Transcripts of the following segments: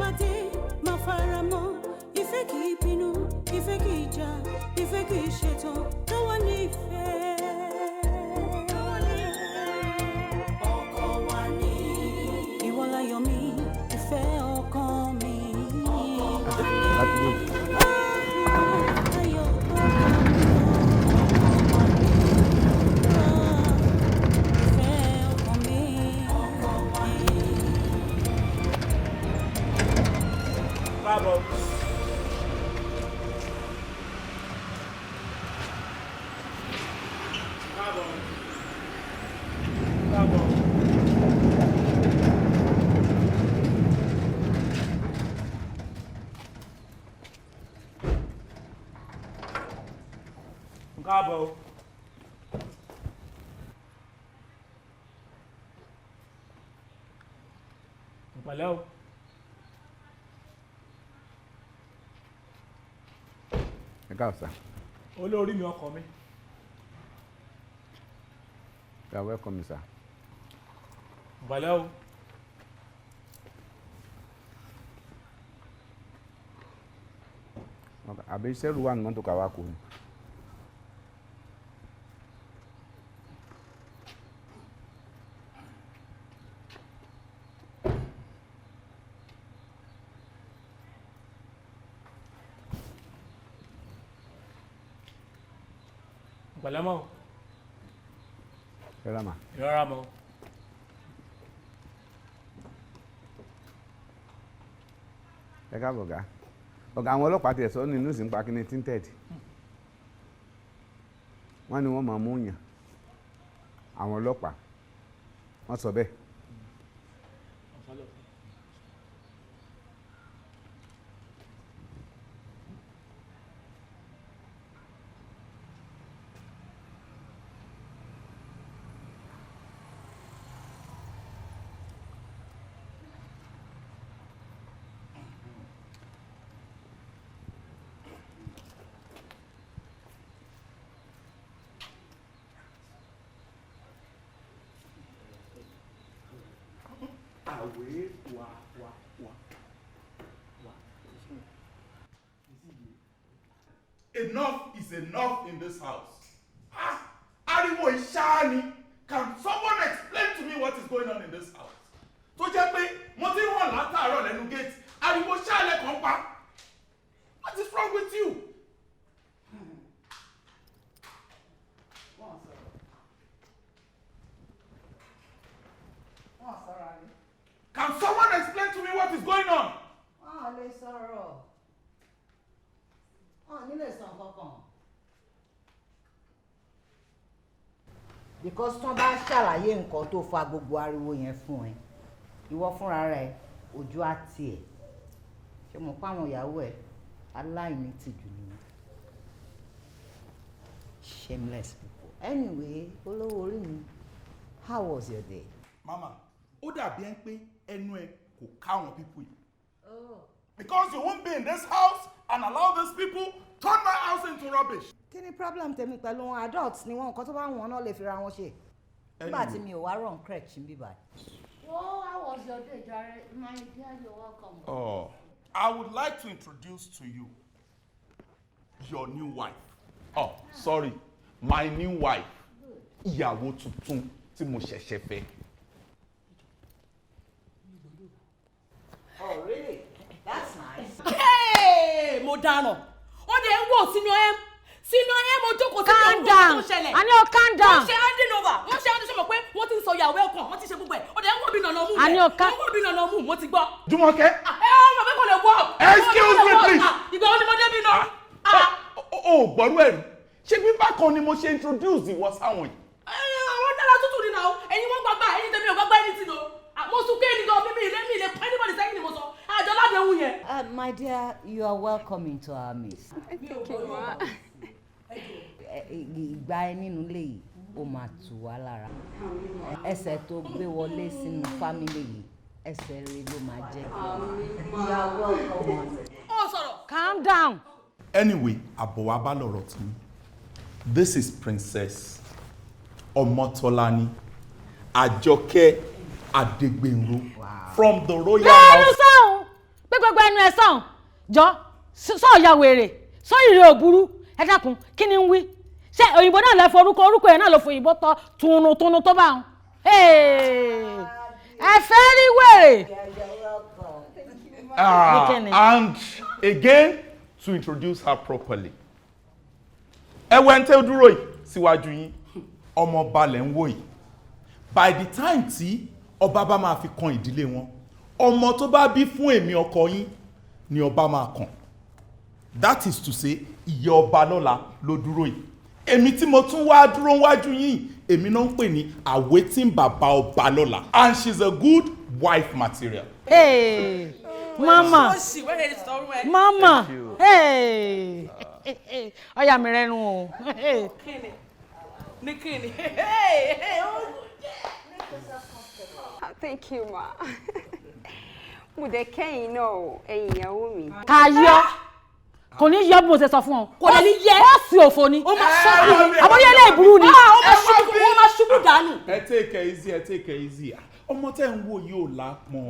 mate, ma faramo, ife ki pinu, ife ki ja, ife ki sheto, no one ife. Oko wani, iwala yomi, ife oko mi. Bravo. Bravo. Bravo. Bravo. Valeu. Sir. Olórí mi ọkọ mi. You are welcome, sir. Valeu. Okay. Abi se ruwa nmo to ka wa ko. Valeu. Rama. Rama. Ẹ káàbọ̀ ọ̀gá. Ọ̀gá àwọn ọlọ́pàá tiẹ̀ sọ nínú ìsìn pa kíní tinted. Wọ́n ní wọ́n máa mú yàn. Àwọn ọlọ́pàá. Wọ́n sọ bẹ́ẹ̀. Enough is enough in this house. Ariwo Ishani, can someone explain to me what is going on in this house? Tó jẹ́ pé mo ti rán látàárọ̀ lẹ́nu gate, ariwo ṣáàlẹ̀ kan pa. What is wrong with you? Can someone explain to me what is going on? Because tán bá ṣàlàyé nǹkan tó fa gbogbo ariwo yẹn fún ẹ, ìwọ fúnra rẹ ojú àti ẹ ṣé mo pa àwọn ìyàwó ẹ aláìní tìjú ni wọn. Shameless people. Anyway, olówó orí mi, how was your day? Mama, ó dàbí ẹ́ pé ẹnu ẹ kò káwọn people yìí. Because you won't be in this house and allow these people turn my house into rubbish. Kí ni problem tèmi pẹ̀lú wọn? Adults ni wọn, nǹkan tó bá wọn náà lè fi ra wọn ṣe. Nígbà tí mi ò wá run crèche ń bí báyìí. Well, how was your day, Jared? My dear, you're welcome. Oh, I would like to introduce to you your new wife. Oh, sorry, my new wife. Ìyàwó tuntun tí mo ṣẹ̀ṣẹ̀ fẹ́. Oh, really? That's nice. Hey, mo dáràn. Ó dẹ̀ ń wò sínú ẹ̀. Sínú ẹ̀ mo jókòó sí calm down. I know, calm down. Wọ́n ṣe handing over. Wọ́n ṣe handing over pé wọ́n ti ń sọ ìyàwó ẹ̀ kàn. Wọ́n ti ṣe gbogbo ẹ̀. Ó dẹ̀ ń wò bí nànà mú. I know, wọ́n wò bí nànà mú. Mo ti gbọ́. Jùmọ̀kẹ́. Ọmọ mi kò lè wọ̀. Excuse me, please. Ìgbà wo ni mo débi náà? O gbọ́dọ̀ ẹ̀rù. Ṣé bí bákan ni mo ṣe introduce ìwọ sáwọn yìí? Àwọn dára tútù ni náà. Ẹ̀yin wọ́n gbàgbà. Ẹ̀yin tẹ̀mí ò gbàgbà ẹni tí lò. Mo sún kéènì gan bíbí ilé mi ilé anybody sẹ́yìn ni mo sọ. Àjọ ládéhùn yẹn. My dear, you are welcome into our midst. Ìgbà ẹ nínú ilé yìí, ó máa tù wá lára. Ẹsẹ̀ tó gbé wọlé sínú fámílì yìí, ẹsẹ̀ rere ló máa jẹ́. You are welcome. Ó sọ̀rọ̀. Calm down. Anyway, àbọ̀ wa bá lọ̀rọ̀ tí. This is Princess Omotolani Àjọkẹ́ Adegbenro from the royal house. Bẹ́ẹ̀ni sọ́hún, pé ẹ sàn jọ sọ ọ̀yà wèrè sọ ìrè òburú ẹ dákun kí ni ń wí ṣé òyìnbó náà lẹ orúkọ yẹn náà ló fòyìnbó tọ tunu tó bá wọn. ẹ fẹ́ rí wèrè. And again to introduce her properly. Ẹwẹ́ntẹ́ dúró yìí síwájú yín ọmọ balẹ̀ ń wò yìí. By the time tí ọba bá máa fi kan ìdílé wọn ọmọ tó bá bí fún èmi ọkọ yín ni ọba máa kàn. That is to say ìyá ọba lọ́la ló dúró yìí. Èmi tí mo tún wá dúró wájú yín èmi náà ń pè ní àwétín bàbá ọba lọ́la. And she's a good wife material. Hey, mama mama hey ọyà mi rẹnu o. Thank you, ma. Mo dẹ̀ kẹ́yìn náà ẹ̀yin ìyàwó mi. Kayọ kò ní yọ bí mo ṣe sọ fún ọ. Kò lè ní yẹ. Ó sì òfò ni. Ó máa ṣọ́ọ̀bù. Àbọ̀dé ilé ìburú ni. Ó máa ṣubú dànù. Ẹ take it easy. Ọmọ tẹ́ ń wò yóò lápọn.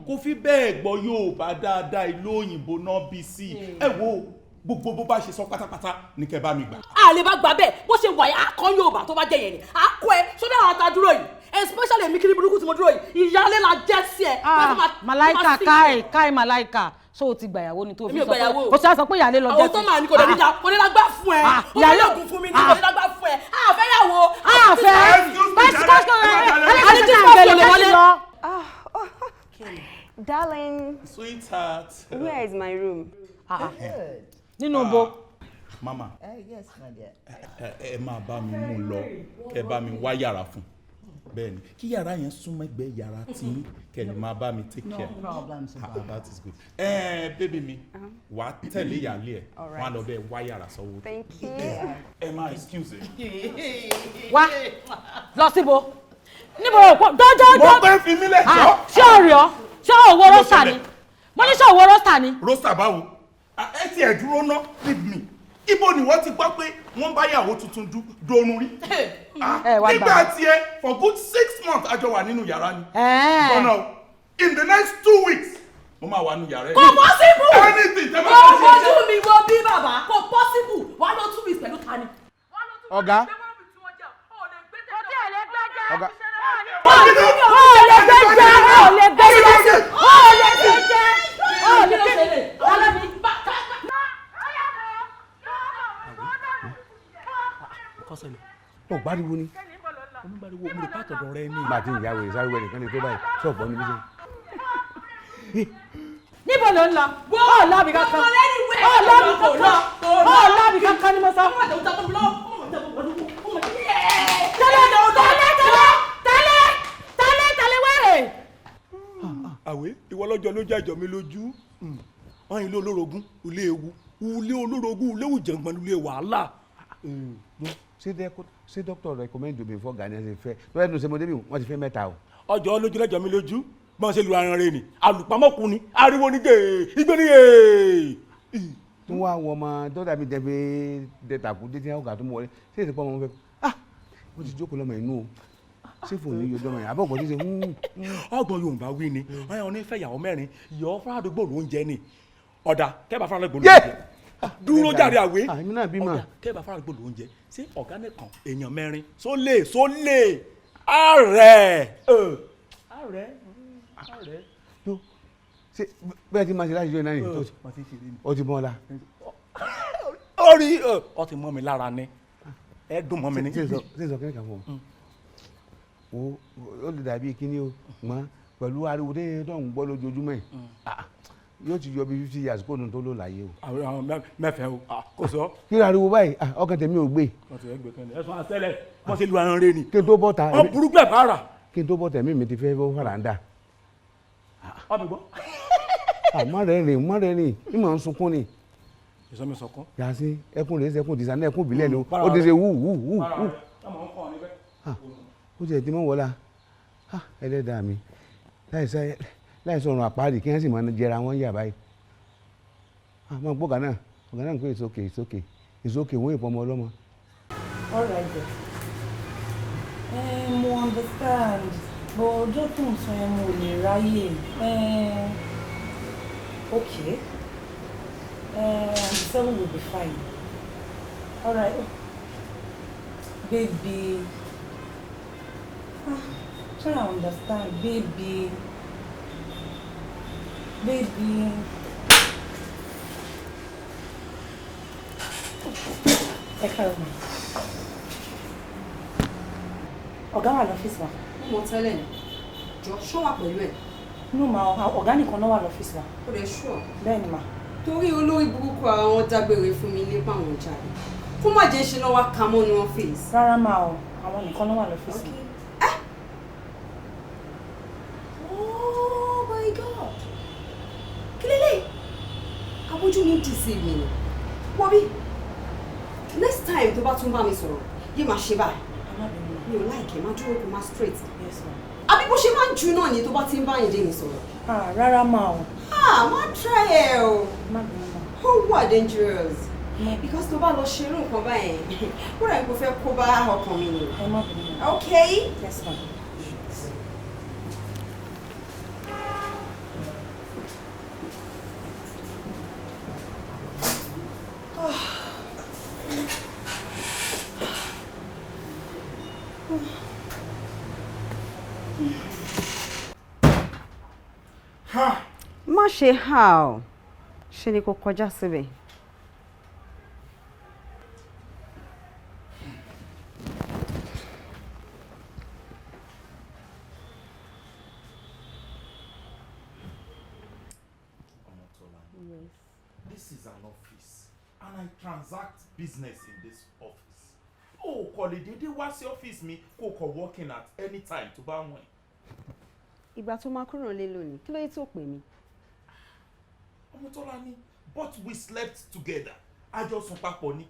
Kò fi bẹ́ẹ̀ gbọ́ yóò bá dáadáa ìlú òyìnbó náà bí sí. Ẹ wo gbogbo bó bá ṣe sọ pátápátá ní kẹ́ bá mi gbà. A lè bá gbà bẹ́ẹ̀ bó ṣe wà yà á kọ́ Yorùbá tó bá jẹ́ yẹn ni. A kọ́ ẹ sódà àwọn ata dúró yìí. Especially èmi kiri burúkú tí mo dúró yìí. Ìyálé la jẹ́ sí ẹ. Màláìkà káì màláìkà. So o ti gbàyàwó ni tó fi sọ pé o sọ pé ìyálé lọ jẹ́ sí. Àwọn tó máa ní kò lè níjà kò ní lágbá fún ẹ. Ìyálé ògùn fún mi ní kò ní lágbá fún ẹ. A fẹ́ yàwó. A fẹ́. Darling. Sweetheart. Where is my room? Nínú bo. Mama. Yes, my dear. Ẹ máa bá mi mú lọ kẹ́ bá mi wá yàrá fún. Bẹ́ẹ̀ni kí yàrá yẹn súnmọ́ ẹgbẹ́ yàrá tí kẹ́ máa bá mi take care. No problem, sir. That is good. Baby mi wà á tẹ̀lé ìyálé ẹ̀ wọ́n á lọ bẹ́ẹ̀ wá yàrá sọ́wọ́. Thank you. Ẹ máa excuse me. Wá lọ síbo níbo òpó dọ́jọ́. Mo fẹ́ fi mí lẹ́jọ́. Ṣé ọ̀rẹ́ ṣé òwò rọ́ṣà ni mo ní ṣé òwò rọ́ṣà ni. Rọ́ṣà báwo? Ẹ ti ẹ̀ dúró ná leave me. Ibo ni wọ́n ti gbọ́ pé wọ́n bá yàwó tuntun dorun rí. Nígbà tí ẹ for good 6 months àjọ wà nínú yàrá ni. Gbọ́nà in the next 2 weeks mo máa wà nínú yàrá ẹ̀. Kò possible. Anything tẹ́ bá fẹ́ ṣe. Kò fojú mi wo bí bàbá kò possible wà lọ 2 weeks pẹ̀lú tani. Ọ̀gá. Ọ̀gá. Ó gbáriwo ni. Onígbàdìwò mo lè pàtọ̀dọ̀ rẹ ní. Nígbà tí ìyàwó rẹ̀ sáré wẹ̀rẹ̀ kan lè tó báyìí ṣọ́ọ̀bù ọ́n níbi jẹ́. Níbo ló ń lọ? Ó lọ́ọ̀bì kankan. Ó lọ́ọ̀bì kankan ni mo sọ. Tẹ́lẹ̀ wẹ̀rẹ̀. Àwẹ̀ ìwọ lọ́jọ́ ló jẹ́ àjọ mi lójú. Wọ́n ilé olórogún ilé ewu ilé olórogún ilé ìjàngbọ̀n ilé wàhálà. Ṣé dókítà recommend omi fún Ghanaian ṣe fẹ́ lọ́yẹ̀ tó ṣe mo débi wọ́n ti fẹ́ mẹ́ta o. Ọjọ́ lójú lẹ́jọ́ mi lójú bọ́n ṣe lu aran rẹ ni alùpàmọ́kùn ni ariwo ni gèè igbe ni gèè. Tó wá wọ ọmọ tó dàbí jẹ pé dẹ́tàkú dédé ọ̀gá tó mú wọlé ṣé èsì pọ́ ọmọ fẹ́ mo ti jókòó lọ́mọ inú o ṣé fòun ní yọjọ́ mọ̀ yẹn àbọ̀kọ̀ tí ṣe ọgbọ̀n Yorùbá wí ni ọyàn onífẹ̀yàwó mẹ́rin ìyọ́ fúnradógbò ló ń jẹ ni ọ̀dà kẹ́bà fúnradógbò ló ń jẹ dúró jáde àwé ọ̀gá kẹ́bà fúnradógbò ló ń jẹ sí ọ̀gá nìkan èèyàn mẹ́rin sólè ààrẹ. ṣé bẹ́ẹ̀ tí máa ṣe láti jọ náà yìí ó ti mọ́ ọ́la. orí ọ ti mọ́ mi lára ni ẹ dùn mọ́ mi ní. ṣé sọ kí ni kà fún ọ ó lè dàbí kíní o mọ pẹ̀lú ariwo tó ń gbọ́ lójoojúmọ́ yìí yóò ti yọ bí 50 years kó nu tó lò láyé o. àwọn mẹ́fẹ̀ẹ́ o kò sọ. kí ariwo báyìí ọkàn tèmi ò gbé. ẹ̀sùn àtẹ́lẹ̀ wọ́n ṣe lu aran rẹ ni. kí n tó bọ́ ta ọ burúkú ẹ̀ bá rà. kí n tó bọ́ tẹ̀mí mi ti fẹ́ fọ́ faranda. ọ mi gbọ́. má rẹ̀ rìn ní màá ń sunkún ni. ìsọmi sọkún. yàtí ẹkún rẹ̀ ṣẹkún dìsa náà ẹkún ìbílẹ̀ ni ó ti ṣe wú. ó jẹ́ ti mọ́ wọlá ẹlẹ́dàá mi láì sọ̀rọ̀ àpáàdì kí wọ́n sì máa jẹra wọn yà báyìí. àmọ́ gbọ́gà náà ń pè it's okay wọ́n ìpọ́nmọ́ ọlọ́mọ. All right then. Mo understand but ọjọ́ tó ń sọ yẹn mo lè ráyè Okay. 7 will be fine. All right. Baby. Try to understand, baby. Baby. Ẹ káàárọ̀ ma. Ọ̀gá wà lọ́fíìsì wa. Mo tẹ́lẹ̀ ni. Jọ ṣọ́ wà pẹ̀lú ẹ̀. Inú ma ọ̀gá nìkan náà wà lọ́fíìsì wa. Ó dẹ̀ ṣọ́. Bẹ́ẹ̀ ni ma. Torí olórí burúkú àwọn dágbére fún mi nípa àwọn jáde. Fún má jẹ́ ṣe lọ́wọ́ ká mọ́ ní ọ́fíìsì. Rárá ma o, àwọn nìkan náà wà lọ́fíìsì. Oh my God! Kí lélẹ̀? Abojú mi deceive mi ni. Wọ́n bí next time tó bá tún bá mi sọ̀rọ̀ yé máa ṣe báyìí. Mi ò láìkẹ́ máa dúró kó máa straight. Yes ma. Àbí bó ṣe máa ń ju náà ni tó bá ti ń bá yín dé mi sọ̀rọ̀. Rárá ma o. Má try ẹ o. Má bínú ma. Ó wà dangerous. Because tó bá lọ ṣe irú nǹkan báyẹn, ó rà kó fẹ́ kó bá ọkàn mi ni. Ẹ má bínú ma. Okay? Yes ma. Má ṣe há o, ṣe ni kò kọjá síbẹ̀. Yes. This is an office and I transact business in this office. Oh, kò lè dédé wá sí office mi kó kọ working at any time tó bá wọ̀n. Ìgbà tó máa kúrò lé lónìí, kí ló yẹ tó pè mí? Ọmọtọ́lá, but we slept together. A jọ sùn papọ̀ ni.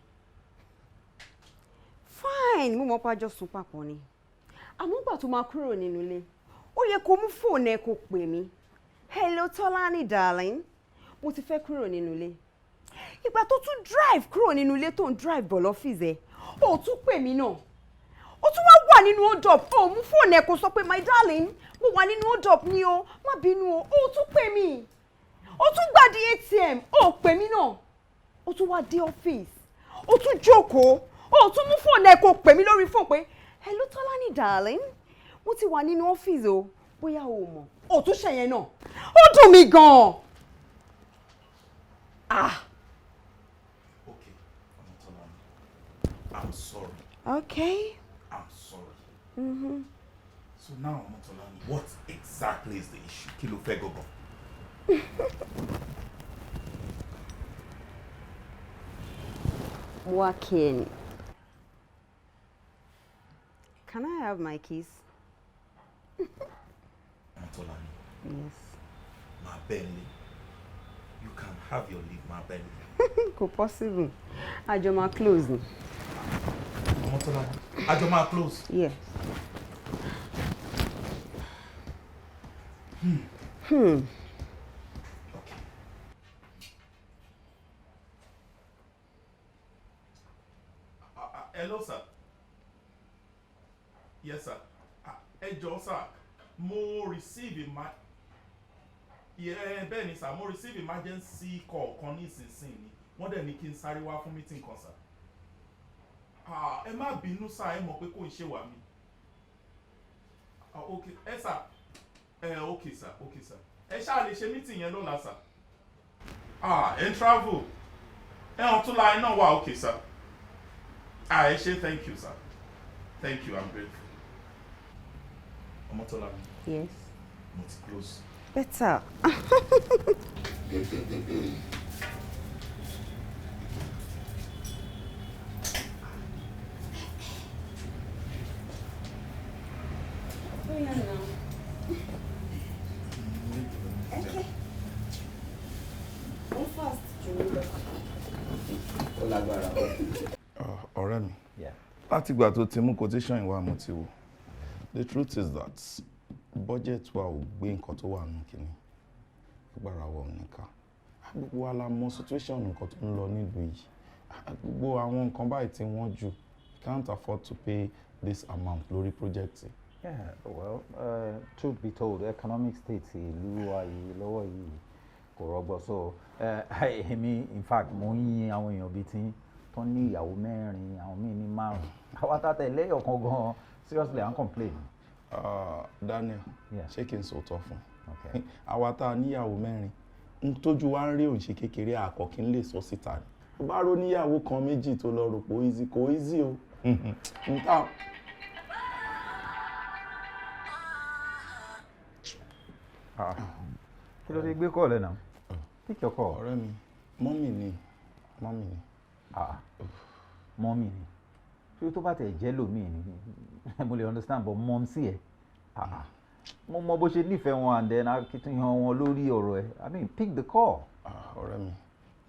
Fine, mo mọ̀ pé a jọ sùn papọ̀ ni. Àmọ́ ìgbà tó máa kúrò nínú ilé, ó yẹ kó mú fóònù ẹ kó pè mí. Hello Tọ́lání darling, mo ti fẹ́ kúrò nínú ilé. Ìgbà tó tún drive kúrò nínú ilé tó ń drive bọ̀ lọ́fíìsì ẹ̀, ó tún pè mí náà. Ó tún wá wà nínú hold up, ó mú fóònù ẹ kó sọ pé my darling, mo wà nínú hold up ni o, má bínú o, ó tún pè mí. Ó tún gbà di ATM, ó pè mí náà. Ó tún wá dé ọ́fíìsì, ó tún jókòó, ó tún mú fóònù ẹ kó pè mí lórí fóònù pé hello Tọ́lání darling, mo ti wà nínú ọ́fíìsì o, bóyá o mọ̀. Ó tún ṣe yẹn náà. Ó dùn mí gan-an. Okay, Ọmọtọ́lá, I'm sorry. Okay. I'm sorry. So now, Ọmọtọ́lá, what exactly is the issue? Kí ló fẹ́ gangan? Joaquin, can I have my keys? Ọmọtọ́lá, Yes. my belly. You can have your leave, my belly. Kò possible. Àjọ máa close ni. Ọmọtọ́lá, a jọ máa close. Yes. Okay. Hello, sir. Yes, sir. Ẹ jọ̀ọ́, sir. Mo receive bẹ́ẹ̀ ni, sir. Mo receive emergency call kan ní ìsinsìnyí. Wọ́n dẹ̀ ní kí n sáré wá fún meeting kan, sir. Ẹ má bínú, sir. Ẹ mọ̀ pé kò ń ṣe wà mí. Okay. Sir. Okay, sir. Okay, sir. Ẹ ṣáà lè ṣe meeting yẹn lọ́la, sir. Ẹ travel. Ọ̀túnla iná wà, okay, sir. Ẹ ṣé, thank you, sir. Thank you, I'm grateful. Ọmọtọ́lá, Yes. mo ti close. Better. Okay. Go fast, Junior. Ọ̀rẹ́ mi, látìgbà tó ti mú quotation ìwà mo ti wò. The truth is that budget wa ò gbé nǹkan tó wà nù kíní. Agbára wa ò ní ká. Gbogbo wa la mọ̀ situation nǹkan tó ń lọ nílùú yìí. Gbogbo àwọn nǹkan báyìí tí wọ́n jù. Can't afford to pay this amount lórí project. Yeah, well, truth be told, economic state ìlú wa yìí lọ́wọ́ yìí kò rọgbọ so èmi in fact mo ń yin àwọn èèyàn bíi tí tó ní ìyàwó mẹ́rin àwọn míì ní 5 àwọn àtàtẹ̀lé ọ̀kan gan seriously I'm complaining. Daniel ṣé kí n sòótọ́ fún àwa tá a níyàwó mẹ́rin ń tójú wa ń rí òǹṣe kékeré àkọ́kí ń lè sọ síta ni tó bá rò níyàwó kan méjì tó lọ rò pé kò easy o n ta. Kí ló dé gbé kọ́ ọ̀lẹ́ náà? Pick your call. Ọ̀rẹ́ mi, mọ́mì ni. Mọ́mì ni. Ṣé tó bá tẹ̀ jẹ́ lómi ni? Mo lè understand but mom sí ẹ̀. Mo mọ bó ṣe nífẹ̀ẹ́ wọn and then akitiyan wọn lórí ọ̀rọ̀ ẹ̀. I mean pick the call. Ọ̀rẹ́ mi,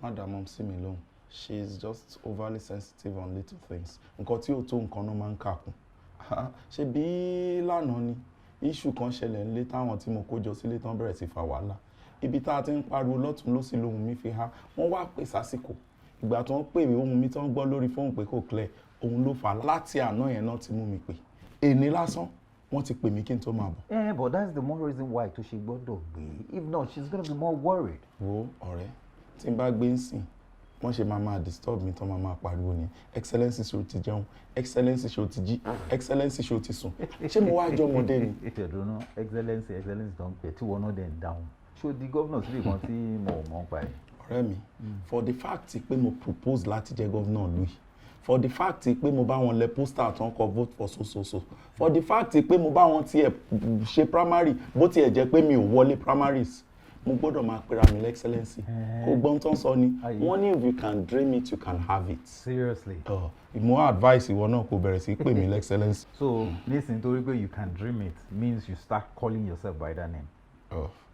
má dá mom sí mi lóhùn. She is just overly sensitive on little things. Nǹkan tí ò tó nǹkan náà máa ń kàkún. Ṣé bí lánàá ni issue kan ṣẹlẹ̀ nílé táwọn tí mo kó jọ sílé tán bẹ̀rẹ̀ sí fa wàhálà. Ibi tá a ti ń pariwo lọ́tún lósì lóhùn mi fi há wọ́n wá pè sásìkò ìgbà tó ń pè mí ohun mi tó ń gbọ́ lórí fóònù pé kò clear òun ló fà á láti àná yẹn náà ti mú mi pè èní lásán wọ́n ti pè mí kí n tó máa bọ̀. But that's the more reason why tó ṣe gbọ́dọ̀ gbé if not she's gonna be more worried. Wo ọ̀rẹ́ tí n bá gbé ń sìn wọ́n ṣe máa disturb mi tán máa pariwo ni excellency ṣe o ti jẹun excellency ṣe o ti jí excellency ṣe o ti sùn ṣé mo wá jọ ọmọdé ni. ìṣèdùnú excellency tó ń pè tí wọn náà dẹ̀ ń dáhùn ṣó di gómìnà síbi kan tí mo mọ̀ ń pa ẹ̀. Ọ̀rẹ́ mi for the fact pé mo propose láti jẹ́ gómìnà Louis for the fact pé mo bá wọn lẹ pósítà tó ń kọ vote for so for the fact pé mo bá wọn tiẹ̀ ṣe primary bó tiẹ̀ jẹ́ pé mi ò wọlé primaries mo gbọ́dọ̀ máa pera mi lẹ́xcellency kò gbọ́n tán sọ ni wọ́n ní if you can dream it you can have it. Seriously. Mo advice ìwọ náà kò bẹ̀rẹ̀ sí pè mí lẹ́xcellency. So nísìnyí torí pé you can dream it means you start calling yourself by that name.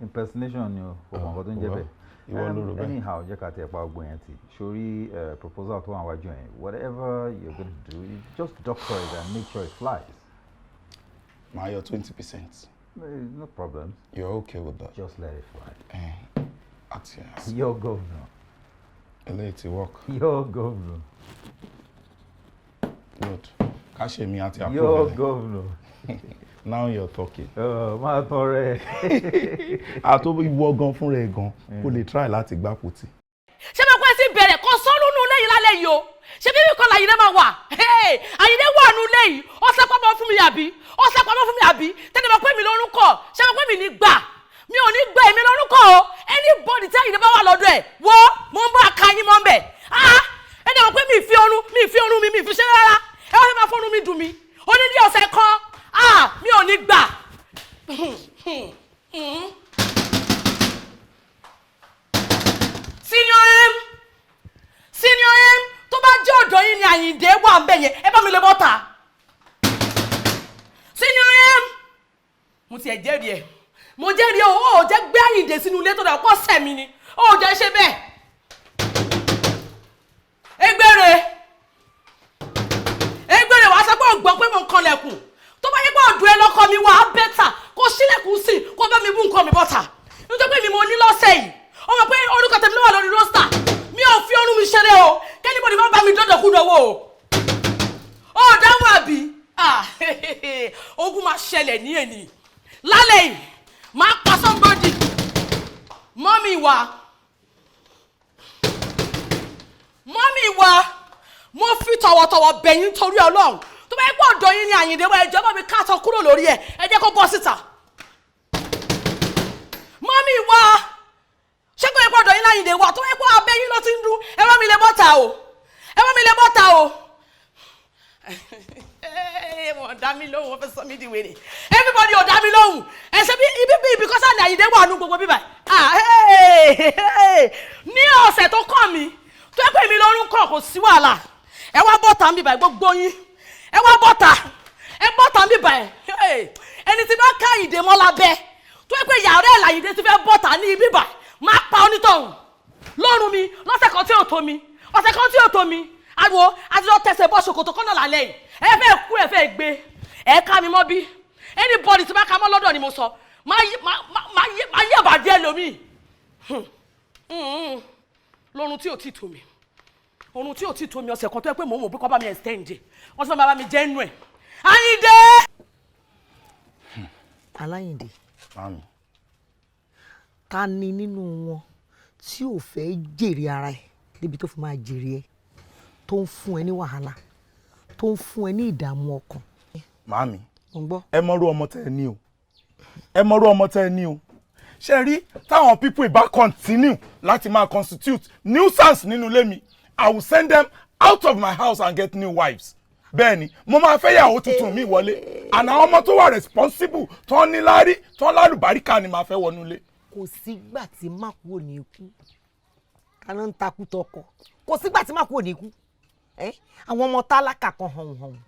Impersonation ni o mọ̀ nǹkan tó ń jẹ́ bẹ́ẹ̀. Ìwọ ló rò bẹ́ẹ̀. Anyhow jẹ́ ká tiẹ̀ pa ọgbọ́n yẹn ti sórí proposal tó wà wájú yẹn whatever you're going to do you just doctor it and make sure it flies. Máa yọ 20%. No problem. You're okay with that? Just let it fly. Your governor. Eléyìí ti work. Your governor. Good. Káṣe mi àti àpò Your governor. Now you're talking. Máa tán rẹ̀. Àtó ìwọ gan fún rẹ̀ gan kó lè try láti gbá pòtì. Ṣé mo pẹ́ sí bẹ̀rẹ̀ kan sọ́nù nù lẹ́yìn lálẹ́ yìí o? Ṣé bíbí kan l'Àyìndé máa wà? Àyìndé wà nù lẹ́yìn, ó sá pamọ́ fún mi àbí? Ó sá pamọ́ fún mi àbí? Tẹ́lẹ̀ mọ̀ pé mi lórúkọ, ṣé mo pé mi ní gbà? Mi ò ní gbà èmi lórúkọ o. Anybody tí Àyìndé bá wà lọ́dọ̀ ẹ̀, wo mo ń bá ka yín mọ́ bẹ̀. Ẹni mọ̀ pé mi fi ọrùn mi fi ṣe rárá. Ẹ wá fẹ́ máa fọ́nrún mi dùn mí. Ó ní ní ọ̀sẹ̀ kan, mi ò ní gbà. Senior M tó bá jẹ́ ọ̀dọ̀ yín ni Àyìndé wà ń bẹ̀ yẹn ẹ bá mi lè bọ́ta. Senior M mo ti ẹ̀ jẹ́rìí ẹ̀ mo jẹ́rìí ẹ̀ ó jẹ́ gbé Àyìndé sínú ilé tó dà pọ̀ sẹ̀mí ni ó jẹ́ ṣe bẹ́ẹ̀. Egbére wàá sọ pé ò gbọ́ pé mo ń kanlẹ̀kùn tó bá yẹ pé ọ̀dọ̀ ẹ lọ́kọ mi wà á bẹ́tà kó sílẹ̀kùn sí kó bá mi bú nǹkan mi bọ́ta nítorí pé mi mo ní lọ́sẹ̀ yìí ó mọ̀ pé orúkọ tèmi ló wà lórí rósítà mi ò fi ọrùn mi ṣeré o kẹ́nìbọ̀dì má bá mi dọ́dọ̀ kú dọ̀wọ́ o. Ó dáhùn àbí ogun máa ṣẹlẹ̀ ní èní lálẹ́ yìí máa pa somebody mọ́mì wa mo fi tọ̀wọ̀tọ̀wọ̀ bẹ̀yìn torí Ọlọ́run tó bá yẹ pé ọ̀dọ̀ yín ni Àyìndé wá ẹjọ́ bá mi káàtọ̀ kúrò lórí ẹ̀ ẹ jẹ́ kó bọ́ síta. Mọ́mì wa ṣé kò yẹ pé ọ̀dọ̀ yín láyìndé wa tó yẹ pé abẹ́ yín ló ti ń dún ẹ bá mi lè bọ́ta o. Wọ́n dá mi lóhùn wọ́n fẹ́ sọ mí di wèrè everybody ò dá mi lóhùn ẹ ṣe bí ibi bíi because àná Àyìndé wà nù gbogbo bíbá ní ọ̀sẹ̀ tó kàn mí tó yẹ pé mi lórúkọ kò sí wàhálà ẹ wá bọ́ta ń bíbá gbogbo yín ẹ wá bọ́ta ń bíbá ẹni tí bá ká Àyìndé mọ́ lábẹ́ tó yẹ pé yàrá ẹ̀ l'Àyìndé ti fẹ́ bọ́ta ní ibi bá máa pa onítọ̀hún lọ́rùn mi lọ́sẹ̀ kan tí ò tó mi ọ̀sẹ̀ kan tí ò tó mi àgbo àti lọ tẹsẹ̀ bọ́ ṣòkòtò kọ́nà lálẹ́ yìí ẹ fẹ́ kú ẹ fẹ́ gbé ẹ ká mi mọ́ bí anybody tí bá ká mọ́ lọ́dọ̀ ni mo sọ máa yí àbàjẹ́ lómi lọ́run tí ò tí tó mi orun tí ò tí tó mi ọ̀sẹ̀ kan tó yẹ pé mò ń mọ̀ bí kọ́ bá mi extend wọ́n sọ ma bá mi jẹ́ nù ẹ̀ Àyìndé. Aláyìndé ta ni nínú wọn tí ò fẹ́ jèrè ara ẹ̀ débi tó fi máa jèrè ẹ tó ń fún ẹ ní wàhálà tó ń fún ẹ ní ìdààmú ọkàn. Màámi, ẹ mọ̀rú ọmọ tẹ́ ẹ ní o. Ẹ mọ̀rú ọmọ tẹ́ ẹ ní o. Ṣé rí táwọn people ìbá continue láti máa constitute nuisance nínú ilé mi, I will send them out of my house and get new wives. Bẹ́ẹ̀ni, mo máa fẹ́ yàwó tuntun mi wọlé. And àwọn ọmọ tó wà responsible, tó ní lárí, tó lálùbáríkà ni màá fẹ́ wọnú ilé. Kò sígbà tí mákù ò ní kú. Kaná ń takú tọkọ. Kò sígbà tí mákù ò ní kú. Àwọn ọmọ tálákà kan hàn.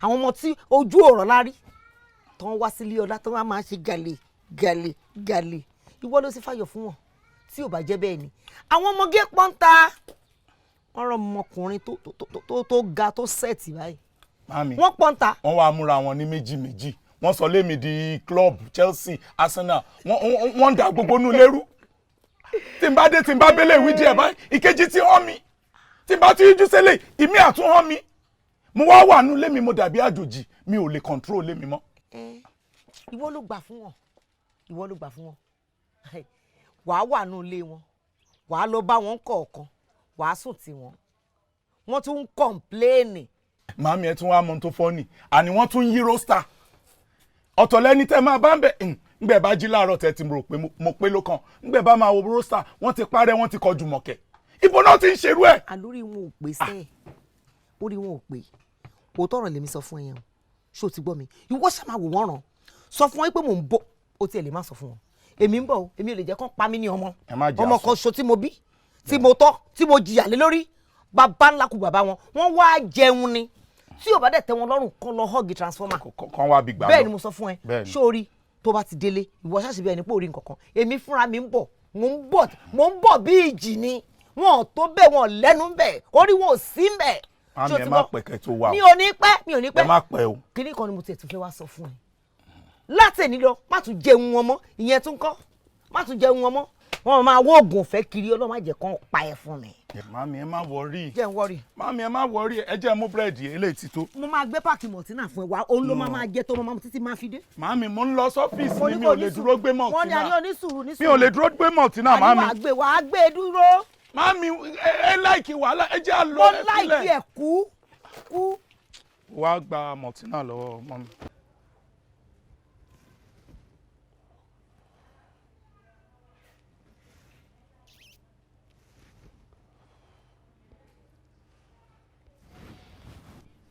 Àwọn ọmọ tí ojú ọ̀rọ̀ lárí. Tó ń wá sílé ọlá tó máa ṣe gàlè. Ìwọ ló sì fàyọ̀ fún wọn. Tí ò bá jẹ́ bẹ́ẹ̀ ni. Àwọn ọmọge pọ́ńta. Wọ́n rọ ọmọkùnrin tó ga tó sẹ́ẹ̀tì báyìí. Mami, wọ́n pọ́ńta. Wọ́n wá múra wọn ní méjì. Wọ́n sọ lémi di club Chelsea, Arsenal. Wọ́n dà gbogbo nú lérú. Tí n bá dé tí n bá bẹ́lẹ̀ ìwé díẹ̀ báyìí, ìkejì ti hàn mí. Tí n bá tún yíjú sílẹ̀, ìmí àtún hàn mí. Mo wá wà nú lémi mo dàbí àjòjì. Mi ò lè control lémi mọ́. Ìwọ ló gbà fún wọn. Wàá wà nú ilé wọn. Wàá lọ bá wọn kọ̀ọ̀kan. Wàá sùn tì wọ́n. Wọ́n tún ń kọ̀ǹpléènì. Màámi ẹ tún wá mọ tó fọ́nì. Àní wọ́n tún yí róstà. Ọ̀tọ̀ lẹ́ni tẹ́ máa bá ń bẹ̀. Ngbẹ̀ bá jí láàárọ̀ tẹ́ ti rò pé mo pé ló kàn. Ngbẹ̀ bá máa wo róstà, wọ́n ti parẹ́, wọ́n ti kọjú mọ̀kẹ́. Ibo náà ti ń ṣerú ẹ̀. Àlórí wọn ò pè sẹ́ẹ̀. Orí wọn ò pè. Òótọ́ ọ̀rọ̀ lèmi sọ fún ẹ yẹn o. Ṣé o ti gbọ́ mi? Ìwọ ṣá máa wò wọ́n ràn. Sọ fún wọn pé mò ń bọ̀. O tiẹ̀ lè má sọ fún wọn. Èmi ń bọ̀ o. Èmi ò lè jẹ́ kán pa mí ní ọmọ. Ọmọ kan ṣo tí mo bí. Tí mo tọ́. Tí mo jìyà lé lórí. Bàbá ńlá kù bàbá wọn. Wọ́n wá jẹun ni. Tí ò bá dẹ̀ tẹ́ wọn lọ́rùn kan lọ hug transformer. Kan wá bí gbà lọ. Bẹ́ẹ̀ ni mo sọ fún ẹ. Sórí tó bá ti délé ìwọ ṣáṣì bẹ́ẹ̀ ni pé orí nǹkankan. Èmi fúnra mi ń bọ̀. Mo ń bọ̀ bí ìjì ni. Wọn ò tó bẹ́ẹ̀ wọn lẹ́nu bẹ́ẹ̀. Orí wọn ò sí bẹ́ẹ̀. Àmì ẹ má pẹ̀kẹ́ tó wà o. Mi ò ní pẹ́. Ẹ má pẹ́ o. Kíní kan ni mo tiẹ̀ tún fẹ́ wá sọ fún ẹ. Láti èní lọ má tún jẹun wọn mọ́. Ìyẹn tún kọ́. Má tún jẹun wọn mọ́. Wọ́n máa wọ oògùn ọ̀fẹ́ kiri Ọlọ́run má jẹ́ kán pa ẹ fún mi. Màámi ẹ má wọrí. Jẹ́ ń wọrí. Màámi ẹ má wọrí. Ẹ jẹ́ mú búrẹ́dì eléyìí ti tó. Mo máa gbé páàkì mọ̀tínà fún ẹ wá. Òun ló máa jẹ tó máa títí máa fi dé. Màámi mo ń lọ sọ́fíìsì mi ò lè dúró gbé mọ̀tínà. Wọ́n ní àní onísùúrù. Mi ò lè dúró gbé mọ̀tínà màámi. Wàá gbé dúró. Màámi ẹ láìkì wàhálà ẹ jẹ́ àlọ́ ẹ sílẹ̀. Mo láìkì ẹ̀ kú. Wàá gba mọ̀tínà lọ́wọ́ ọmọ mi.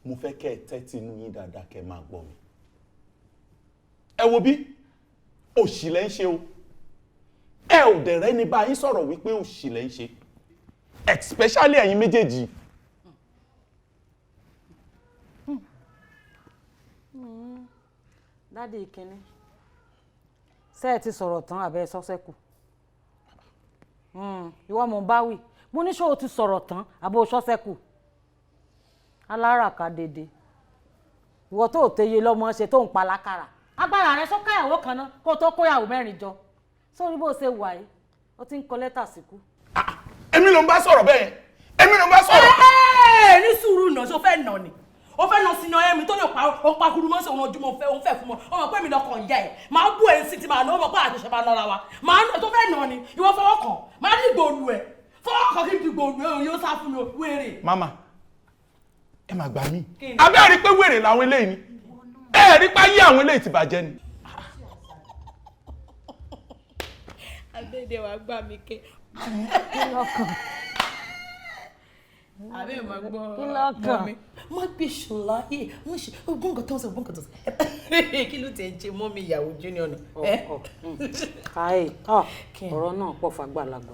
Mo fẹ́ kẹ́ ẹ tẹ́tí inú yín dáadáa kẹ́ ẹ máa gbọ́ mi. Ẹ wo bí òṣì lẹ́ ń ṣe o. Ẹ ò dẹ̀rẹ́ ní bá yín sọ̀rọ̀ wípé òṣì lẹ́ ń ṣe. Especially ẹ̀yin méjèèjì. Dádì ìkíní ṣé ẹ ti sọ̀rọ̀ tán àbẹ́ sọ́sẹ́kù ìwọ mo bá wí mo ní ṣé o ti sọ̀rọ̀ tán àbẹ́ sọ́sẹ́kù aláràká dédé ìwọ tó tẹyẹ lọ́mọ ṣe tó ń pa lákàrà agbára rẹ sọ́káyàwó kan náà kó tó kóyàwó mẹ́rin jọ sórí bó ṣe wà yìí ó ti ń kọ lẹ́tà síkú. Èmi ló ń bá sọ̀rọ̀ bẹ́ẹ̀ èmi ló ń bá sọ̀rọ̀. Ní sùúrù náà ṣó fẹ́ nà ni o fẹ́ nà sínú ẹ̀mí tó lè pa kuru mọ́ sí òun ojúmọ́ òun fẹ́ fún mọ́ ọmọ pé mi lọkàn ìyá ẹ̀ máa bú ẹ̀ sí ti máa ná ọmọ pé àṣẹṣẹ máa nọra wa máa nà tó fẹ́ nà ni ìwọ fọwọ́ kàn máa ní gbòòlù ẹ̀ fọwọ́ kàn kí n di gbòòlù ẹ̀ yóò sá fún mi wéré. Mama ẹ máa gbà mí abẹ́ ẹ̀ rí pé wèrè làwọn eléyìí ni ẹ rí pé ayé àwọn eléyìí ti bàjẹ́ ni. Abẹ́dẹ̀ wàá gbà mí ké. Àbẹ́ ẹ̀ máa gbọ́ mi. Má gbé ṣọlá wọ́n ṣe ogún nǹkan tó ń sọ ogún nǹkan tó ń sọ. Kí ló ti ẹ̀ ń ṣe mọ́ mi ìyàwó junior náà? Káyé ọ̀rọ̀ náà pọ̀ fàgbàlagbà.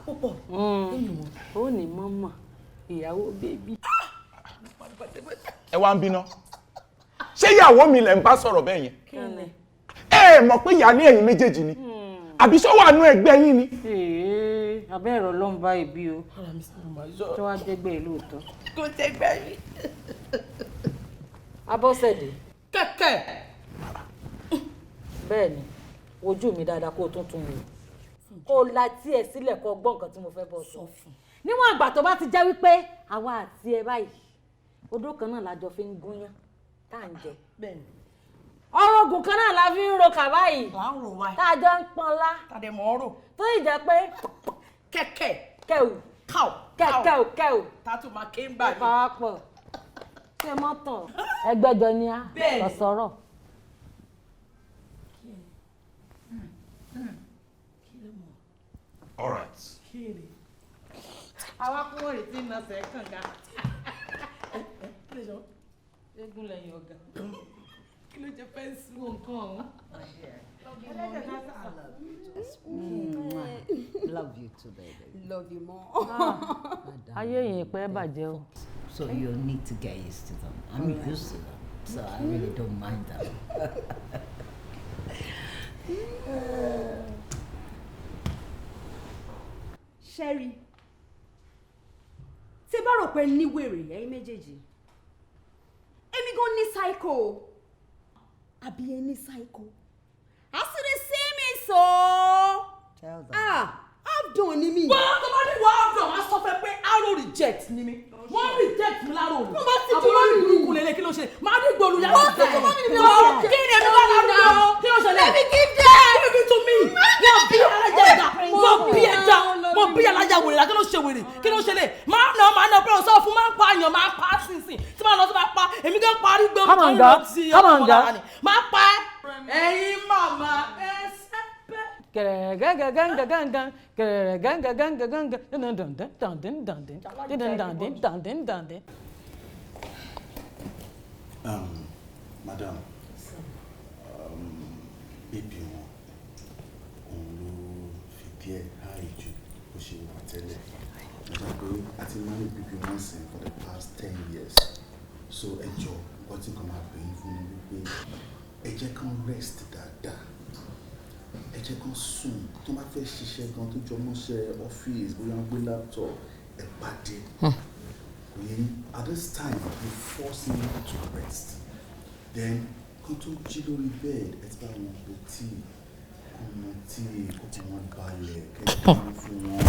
Ó ní mọ́mọ́ ìyàwó bébí. Ẹ wá ń bínú ṣé ìyàwó mi lẹ ń bá sọ̀rọ̀ bẹ́ẹ̀ yẹn ẹ mọ̀ pé ìyá ní ẹ̀yin méjèèjì ni àbí ṣó wà nú ẹgbẹ́ yín ni. Abẹ́ ẹ̀rọ ló ń bá ibi o tó wá jẹ́gbẹ́ ìlú òótọ́. Kò tẹ́gbẹ́ mi. Abọ́sẹ̀dé. Kẹ̀kẹ́. Bẹ́ẹ̀ ni wojú mi dáadáa kó o tún wò kó o la tí ẹ sílẹ̀ kó o gbọ́ nǹkan tí mo fẹ́ bọ́ sọ fún. Níwọ̀n àgbà tó bá ti jẹ́ wípé àwa àti ẹ báyìí odó kan náà lájọ fi ń gúnyán tá à ń jẹ. Ọ̀rọ̀ ògùn kan náà la fi ń ro kà báyìí tá a jọ ń pọnlá tàdé mọ́ rò tó ì jẹ́ pé kẹ̀kẹ́ kẹ́ù cow kẹ́ù tátù máa ké ń gbà mí. pàápọ̀ ṣé mọ́tò ẹgbẹ́jọ ni a lọ sọ̀rọ̀. All right. àwa kúrò rí tí iná sẹ́ kànga. eégún lẹ́yìn ọ̀gá kí ló jẹ fẹ́ǹsì wo nǹkan ọ̀hún. Love you too, baby. Love you more. ayé yìí pẹ́ bàjẹ́ o. So you need to get used to them. I'm used to them, so I really don't mind them. Sherry, tí bá rò pé ní wèrè ẹ̀yin méjèèjì, èmi gan ní psycho. Àbí ẹ ní psycho. As you dey see me so. Tell them. I've done ni mi. wọ́n tó bá ní wọ́n á dùn wọ́n á sọ fẹ́ pé arrow reject ni mi. wọ́n reject mi láàrọ̀ òní. Mo máa ti àbúrò dúró nínú. ìlú lélẹ̀ kí ló ṣe máa ní gbòòlù yàrá Wọ́n ti dúró nínú mi lọ́wọ́. kí ni èmi bá dá dúró kí ló ṣẹlẹ̀. Let me give them. Give it to me. wọ́n bí alájà ẹ̀dá wọ́n bí ẹja wọ́n bí alájà wèrè la kí ló ṣe wèrè kí ló ṣẹlẹ̀ máa nà pé ọ̀sán fún máa ń pa àyàn máa pa sínsìn tí máa lọ sí máa pa èmi kan parí gbé Come on, girl. Come on, girl. máa pa ẹ̀yin màmá ẹsẹ̀ pẹ́. Madam, bébí wọn òun ló fi díẹ̀ háì jù bó ṣe wà tẹ́lẹ̀. Mo gbà pé a ti máa ń rí bébí wọn sìn for the past 10 years. So ẹ jọ nǹkan tí kan máa pè é fún mi wípé ẹ jẹ́ kán rest dáadáa. Ẹ jẹ́ kán sùn tó bá fẹ́ ṣiṣẹ́ gan tó jọ mọ́ṣẹ́ ọ́fíìsì bóyá wọ́n gbé laptop ẹ pàdé. At this time you force me to rest. Then kó tó jí lórí bed ẹ ti bá wọn po tíì ọmọ tíì kókó wọn balẹ̀ kẹ́kẹ́ fún wọn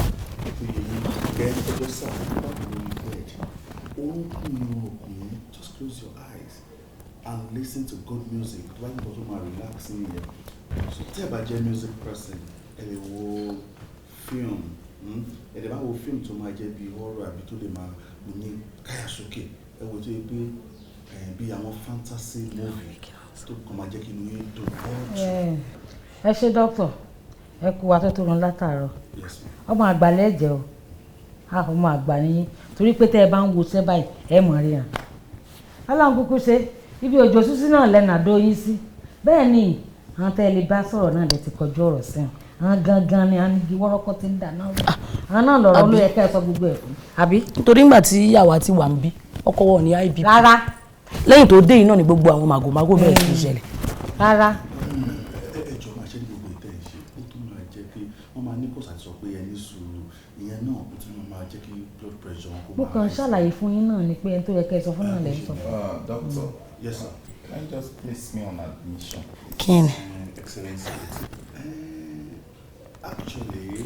tó yẹ yín kẹ́ ẹjọ́ sáà bá wọn lórí bed. Orúnkún ni ọkùnrin just close your eyes and listen to good music tó bá yìnbọn tó máa relax nìyẹn. So tí ẹ bá jẹ́ music person ẹ lè wo film ẹ lè bá wo film tó máa jẹ́ bí horror àbí tó lè máa ní káyà sókè ẹ wo tó yẹ pé bí àwọn fantasy movie tó kàn máa jẹ́ kí inú yín dùn ọ́ọ̀tù. ẹ ṣe dókítà ẹ kú wa tó rán látàárọ̀ ọmọ àgbà lẹ́jẹ̀ o ọmọ àgbà nìyí torí pé tẹ́ ẹ bá ń wo ṣẹ́ báyìí ẹ mọ̀ rí hàn ọlọ́run kúkú ṣe ibi òjò sísí náà lẹ́nà àdó yín sí bẹ́ẹ̀ ni àwọn tẹ́ ẹ lè bá sọ̀rọ̀ náà lè ti kọjú ọ̀rọ̀ sẹ́wọ̀n àwọn gangan ni àwọn igi wọ́rọ́kọ́ ti ń dà náà rẹ̀ àwọn náà lọ̀rọ̀ ló yẹ ká ẹ sọ gbogbo ẹ̀ fún. àbí nítorí ńgbà tí àwa ti wà ń bí ọkọ wọn ní IBP rárá lẹ́yìn tó dé iná ni gbogbo àwọn màgòmágó bẹ̀rẹ̀ sí í ṣẹlẹ̀. rárá. ẹ jọ máa ṣe ní gbogbo ìtẹ́ ìṣe ó tún máa jẹ́ kí wọ́n máa ní kó sàtìsọ pé ẹni sùúrù ìyẹn náà ó tún máa jẹ́ kí blood pressure wọn kó máa. mo kàn ń ṣàlàyé fún yín náà ni pé ẹni tó yẹ ká ẹ sọ fún náà lè sọ fún. Doctor, yes sir. can you just place me on admission? kí ni. Excellency. Actually,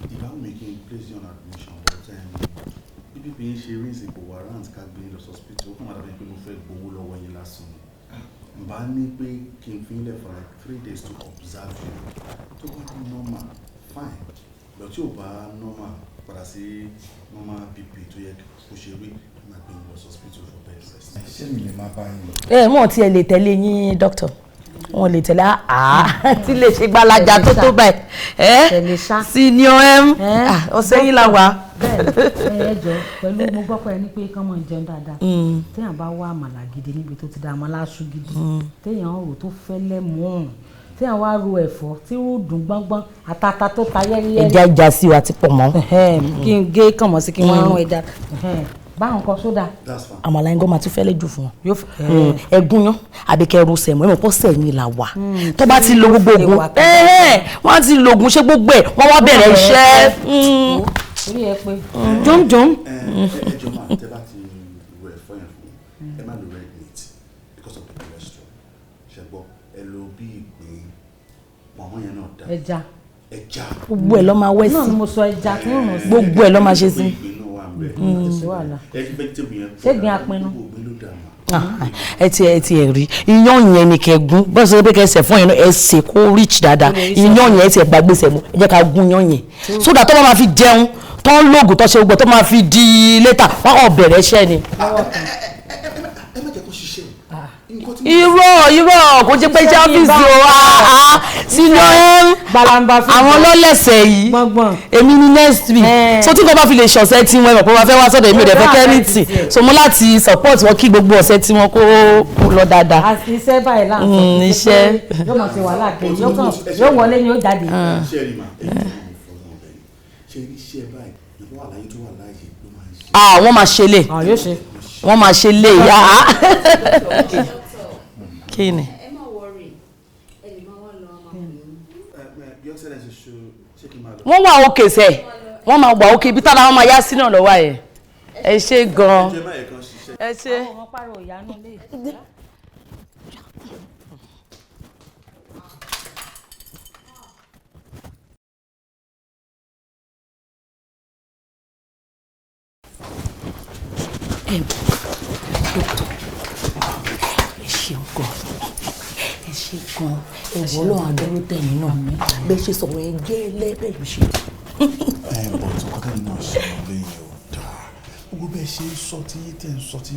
if I'm making place on admission, but if you ṣe rí ìsìnkú warrant ká gbé lọ hospital, ó kàn máa dàbí pé mo fẹ́ gbowó lọ́wọ́ yín lásán. Bá ní pé kí n fi ilẹ̀ for like 3 days to observe you. Tó bá ní normal, fine. Lọ tí ò bá normal, padà sí normal BP tó yẹ kó ṣe rí, máa gbé lọ hospital for bed rest. Ṣé mi lè máa bá yín lọ? Mọ̀ tí ẹ lè tẹ̀lé yín dókítà wọn lè tẹ̀lé tí lè ṣe gbalaja tó báyìí senior ọ̀sẹ̀ yìí la wà. bẹ́ẹ̀ ẹ jọ pẹ̀lú mo gbọ́ pé ẹni pé kán mọ̀ jẹun dáadáa téèyàn bá wá àmàlà gidi níbi tó ti dá àmàlà aṣọ gidi téèyàn rò tó fẹ́lẹ́ mọ́ téèyàn wá ro ẹ̀fọ́ tí ó dùn gbọ́ngbọ́n àtàtà tó ta yẹ́rìyẹ́rì. ẹja ìjà sí wa ti pọ̀ mọ́. kí n gé kànmọ́ sí kí n wọ́n rún ẹja báwọn kan sódà. àmàlà yẹn gan máa tún fẹ́lẹ́ jù fún wọn. ẹgún yán àbí kẹrù sẹ̀mọ́ ẹ̀mọ́ pọ̀ sẹ́yìn là wà. tó bá ti lo gbogbo oògùn wọ́n á ti lo oògùn ṣé gbogbo ẹ̀ wọ́n wá bẹ̀rẹ̀ iṣẹ́. orí ẹ pé jọ́njọ́n. ẹ jọ máa tẹ bá ti wọ ẹ̀fọ́ yẹn fún ẹ má lo red meat because of the cholesterol ṣe gbọ́ ẹ lo bí ìgbín pọ̀nmọ́ yẹn náà dá. ẹja. gbogbo ẹ̀ ló máa wẹ̀ sí. náà ni mo sọ ẹja tí ń rùn sí. gbogbo ẹ̀ ló máa ṣe sí. ṣé gbin apinnu. ẹ ti rí iyán yẹn ni kẹgún bó ṣe pé kẹsẹ̀ fún yẹn ẹ ṣe kó rich dáadáa iyán yẹn ẹ ti gbàgbèsè mu ẹ jẹ́ ká gún iyán yẹn sódà tó bá máa fi jẹun tó ń lóògùn tó ṣe gbogbo tó máa fi di létà wọn kàn bẹ̀rẹ̀ iṣẹ́ ni. ẹ má jẹ́ kó ṣiṣẹ́ irọ́ kò jẹ́ pé jáfíìsì o sínú àwọn lọ́lẹ̀sẹ̀ yìí èmi ní next week so tí kò bá fi lè ṣọ̀sẹ̀ tí wọ́n ẹ̀mọ̀ pé wọ́n fẹ́ wá sọ́dọ̀ èmi ò dẹ̀ fẹ́ kẹ́rìtì so mo láti support wọn kí gbogbo ọ̀sẹ̀ tí wọ́n kó lọ dáadáa. àti iṣẹ́ báyìí láǹfọ̀ iṣẹ́ yóò mọ̀ sí wàhálà kejì yóò wọlé ni ó jáde. ṣe rí ma ṣe rí iṣẹ́ báyìí ìwọ àlàyé tó wà láàyè ló máa ń ṣe. wọ́n máa ṣe lè wọ́n máa ṣe lè yá. kí ni. ẹ má wọrí ẹ lè máa wá lọ wọ́n wà òkè sẹ́ wọ́n máa wà òkè ibi tára wọn máa yá sí náà lọ́wọ́ ẹ̀ ẹ ṣe gan-an ẹ ṣe. àwọn pariwo ìyá náà lè. ṣe gan ẹ̀wọ̀ ọlọ́run àdúró tẹ̀yìn náà bẹ́ẹ̀ ṣe sọ̀rọ̀ ẹ̀ gẹ́lẹ́ bẹ́ẹ̀ ló ṣe. bọ̀ tí ọkọ tẹ́lẹ̀ náà ṣe wọn lẹ́yìn ò dáa gbogbo bẹ́ẹ̀ ṣe sọ tí tẹ̀ ń sọ tí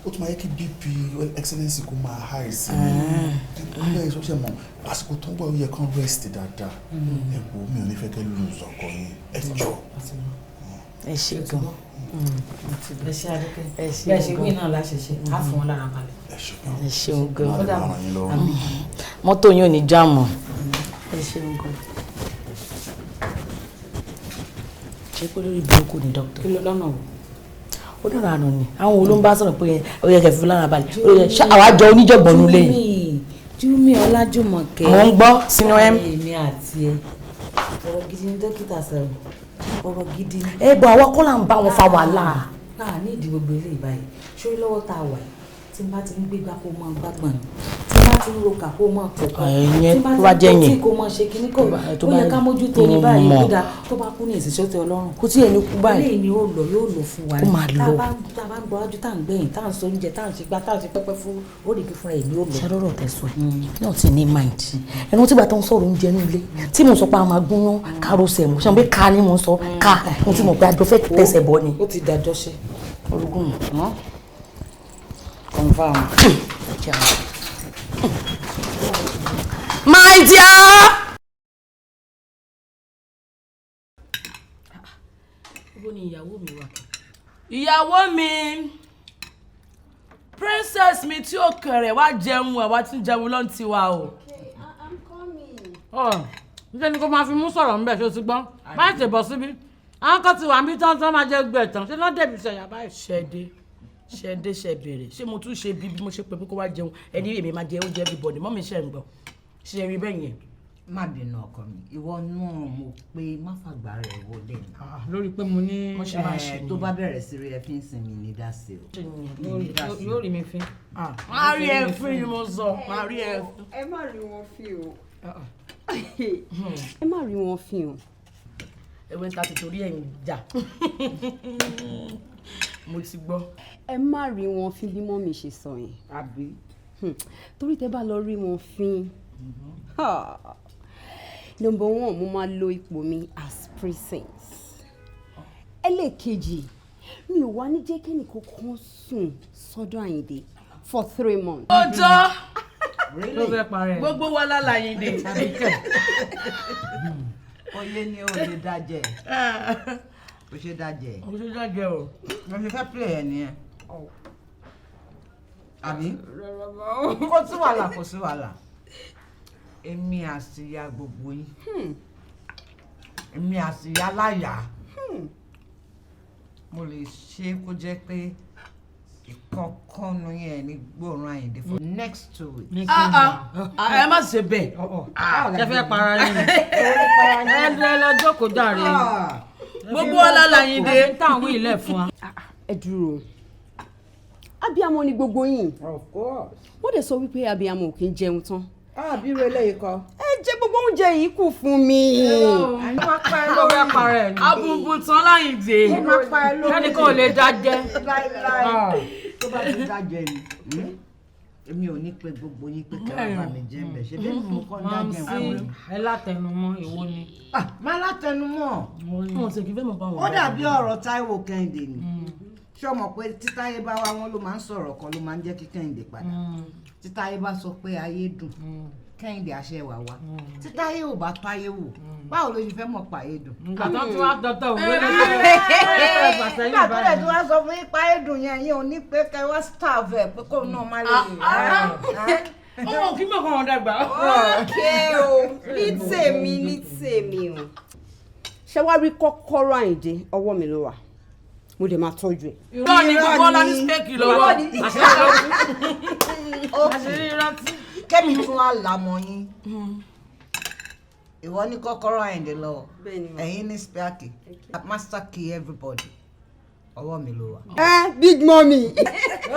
ó tún máa yẹ kí bp excellence kó máa high sí i bẹ́ẹ̀ sọ ṣe mọ̀ àsìkò tó ń bọ̀ yẹ kán rest dáadáa ẹ̀wọ̀ mi ò ní fẹ́ kẹ́ lose ọkọ yín ẹ jọ. ẹ ṣe gan ẹ ṣe àdúkẹ́ bẹ́ẹ̀ ṣe wí náà láṣẹṣe á fún wọn lára balẹ̀. ẹ ṣeun gan mọ́tò yín ò ní jáàmù ẹ ṣeun gan. ṣé pé lórí burúkú ni dókítà. kí ló lọ́nà o. ó dára àná ni àwọn wo ló ń bá sọ̀rọ̀ pé ó yẹ kẹ́ fi lára balẹ̀ àwọn àjọ oníjọ̀gbọ̀n ló lẹ́yìn. Júmi Ọlájùmọ̀kẹ́. mo ń gbọ́ sínú ẹ̀. èmi àti ẹ ọ̀rọ̀ gidi ni dókítà sọ̀rọ̀ ọ̀rọ̀ gidi ni. ẹ bọ àwọn kọ́ là ń bá wọn fa wàhálà. ní ìdí gbogbo eléyìí báyìí ṣórí lọ́wọ́ tá a wà tí n bá ti ń gbégbá kó máa gbàgbọ́n tí n bá ti ń roka kó máa pọ̀kọ́ tí n bá ti ń tọ́tí kó máa ṣe kíní kò ó yẹ ká mójútó ní báyìí kódà tó bá kú ní ìsìnṣẹ́ tẹ Ọlọ́run kó tí ẹni kú báyìí eléyìí ni ó lọ yóò lọ fún wa ó máa lọ tá a bá ń gbọ́ wájú tá à ń gbẹ̀yìn tá à ń sọ oúnjẹ tá à ń ṣe gbá tá à ń ṣe pẹ́pẹ́ fún ó rí kí fúnra ẹ̀ ní ó lọ. ṣàròrò tẹ̀sán náà ti ní mind ẹnu tí bàtà ń sọ̀rọ̀ oúnjẹ ní ilé tí mo sọ pé a máa gúnyán kárọ̀sẹ̀ mo ṣe pé ká ni mo sọ ká mo ti mọ̀ pé àjọ fẹ́ tẹ̀sẹ̀ bọ́ ni. ó ti dájọ́ ṣe orogún mi. confam. My dear. Ibo ni ìyàwó mi wà. Ìyàwó mi princess mi tí ó kẹrẹ̀ wá jẹun àwa tí ń jẹun lọ́n ti wa o. Okay, I'm coming. Níṣẹ́ ni kó máa fi mú sọ̀rọ̀ ńbẹ̀ ṣó ti gbọ́n. Báyìí ṣe bọ̀ síbí. Àwọn kan ti wà níbi tán tán máa jẹ gbẹ̀ tán. Ṣé lọ́dẹ̀ mi ṣẹ̀yà báyìí? Ṣẹ́dé ṣe bèrè. Ṣé mo tún ṣe bí mo ṣe pé kó wá jẹun? Ẹni èmi máa jẹ oúnjẹ everybody. Mọ́ mi ṣe ń gbọ́. Ṣé rí bẹ́ẹ̀ yẹn? Má bínú ọkọ mi, ìwọ náà mo pé má fàgbà rẹ̀ wọlé ni. Lórí pé mo ní tó bá bẹ̀rẹ̀ sí rí ẹ fi ń sinmi ní dásì o. Yóò rí mi fín. Má rí ẹ fín ni mo sọ, má rí ẹ fín. Ẹ má rí wọn fín o. Ẹ má rí wọn fín o. Ewé ta ti torí ẹ̀yìn jà. Mo ti gbọ́. Ẹ má rí wọn fín bí mọ́mì ṣe sọ yẹn. Àbí? Torí tẹ́ bá lọ rí wọn fín. Number one, mo máa lo ipò mi as princess. Ẹlẹ́ẹ̀kejì, mi ò wá ní jẹ́ kẹ́ni kankan sùn sọ́dọ̀ Àyìndé for 3 months. Ọjọ́ ló fẹ́ parẹ́. Gbogbo wa lálàyìndé. Oyè ni o lè dájẹ́. O ṣe dájẹ́. O ṣe dájẹ́ o. Mo ṣe fẹ́ play ẹ̀ nìyẹn. Àbí? Kò sí wàhálà. Èmi àṣìyá gbogbo yín. Èmi àṣìyá láyà. Mo lè ṣe kó jẹ́ pé ìkọ̀kọ́nu yẹn ní gbòòrùn Àyìndé for next 2 weeks. Ẹ má ṣe bẹ́ẹ̀. Ṣé fẹ́ para lẹ́yìn? Ẹ lọ jókòó jàre. Gbogbo ọlọ́láyìndé. Táwọn ilẹ̀ fún wa. Ẹ dúró. Abíamọ ni gbogbo yín. Of course. Wọ́n dẹ̀ sọ wípé abíamọ ò kí ń jẹun tán. Bí ro eléyìí kọ. Ẹ jẹ gbogbo oúnjẹ yìí kù fún mi. Ló fẹ́ para ẹ̀ ní. Abùnbùn tán láyìndé. Lẹ́ni kò lè dá jẹ́. tó bá ti dájẹ́ ni èmi ò ní pé gbogbo yín pé kí wọ́n bá mi jẹ́ bẹ̀ ṣe bẹ́ẹ̀ mo kọ́ dájẹ́ wọn. ẹ látẹnumọ́ èwo ni. má látẹnumọ́. mo sì kí fẹ́ mọ̀ bá wọn. ó dàbí ọ̀rọ̀ Táíwò Kẹ́hìndé ni ṣé o mọ̀ pé títáyé bá wá wọn ló máa ń sọ̀rọ̀ kan ló máa ń jẹ́ kí Kẹ́hìndé padà títáyé bá sọ pé ayé dùn Kẹ́hìndé àṣẹ wà wá títáyé ò bá táyé wò báwo ló ṣe fẹ́ mọ̀ pààyè dùn. nígbà tó tún wá dọ́tọ̀ òwe nígbà tó lè tún wá sọ fún yín pààyè dùn yẹn ò ní pé kẹ́ wá starve ẹ̀ pé kó náà má lè ọmọ kí mọ̀ kàn wọ́n dàgbà. ọ̀kẹ́ o ní tèmi o. ṣé wàá rí kọ́kọ́rọ́ Àyìndé ọwọ́ mi ló wà mo dẹ̀ máa tọ́jú ẹ̀. irọ́ ni kọ́kọ́ lá ní spẹ́ẹ̀kì lọ́wọ́ àṣírí rántí. Kẹ́mi tún wá làmọ́ yín ìwọ ní kọ́kọ́rọ́ Àyìndé lọ́wọ́ ẹ̀yin ní spẹ́ẹ̀kì master key everybody ọwọ́ mi ló wà. Big mommy.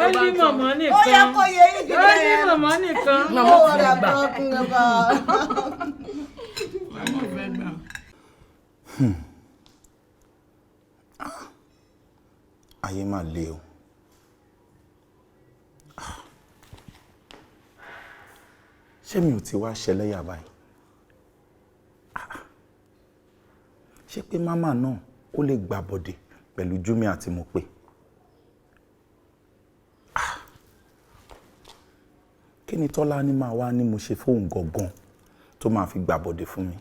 ó ní màmá nìkan. ó yẹ kó yẹ yín jù ó ní màmá nìkan. màmá fẹ́ gbà. màmá fẹ́ gbà. ayé mà le o. ṣé mi ò ti wá ṣẹlẹ́yà báyìí? ṣé pé mámà náà ó lè gbà bọ̀dẹ̀ pẹ̀lú Júmi àti Mọ́pẹ́? kí ni Tọ́lá ní máa wá ní mo ṣe fóun gangan tó máa fi gbà bọ̀dẹ̀ fún mi?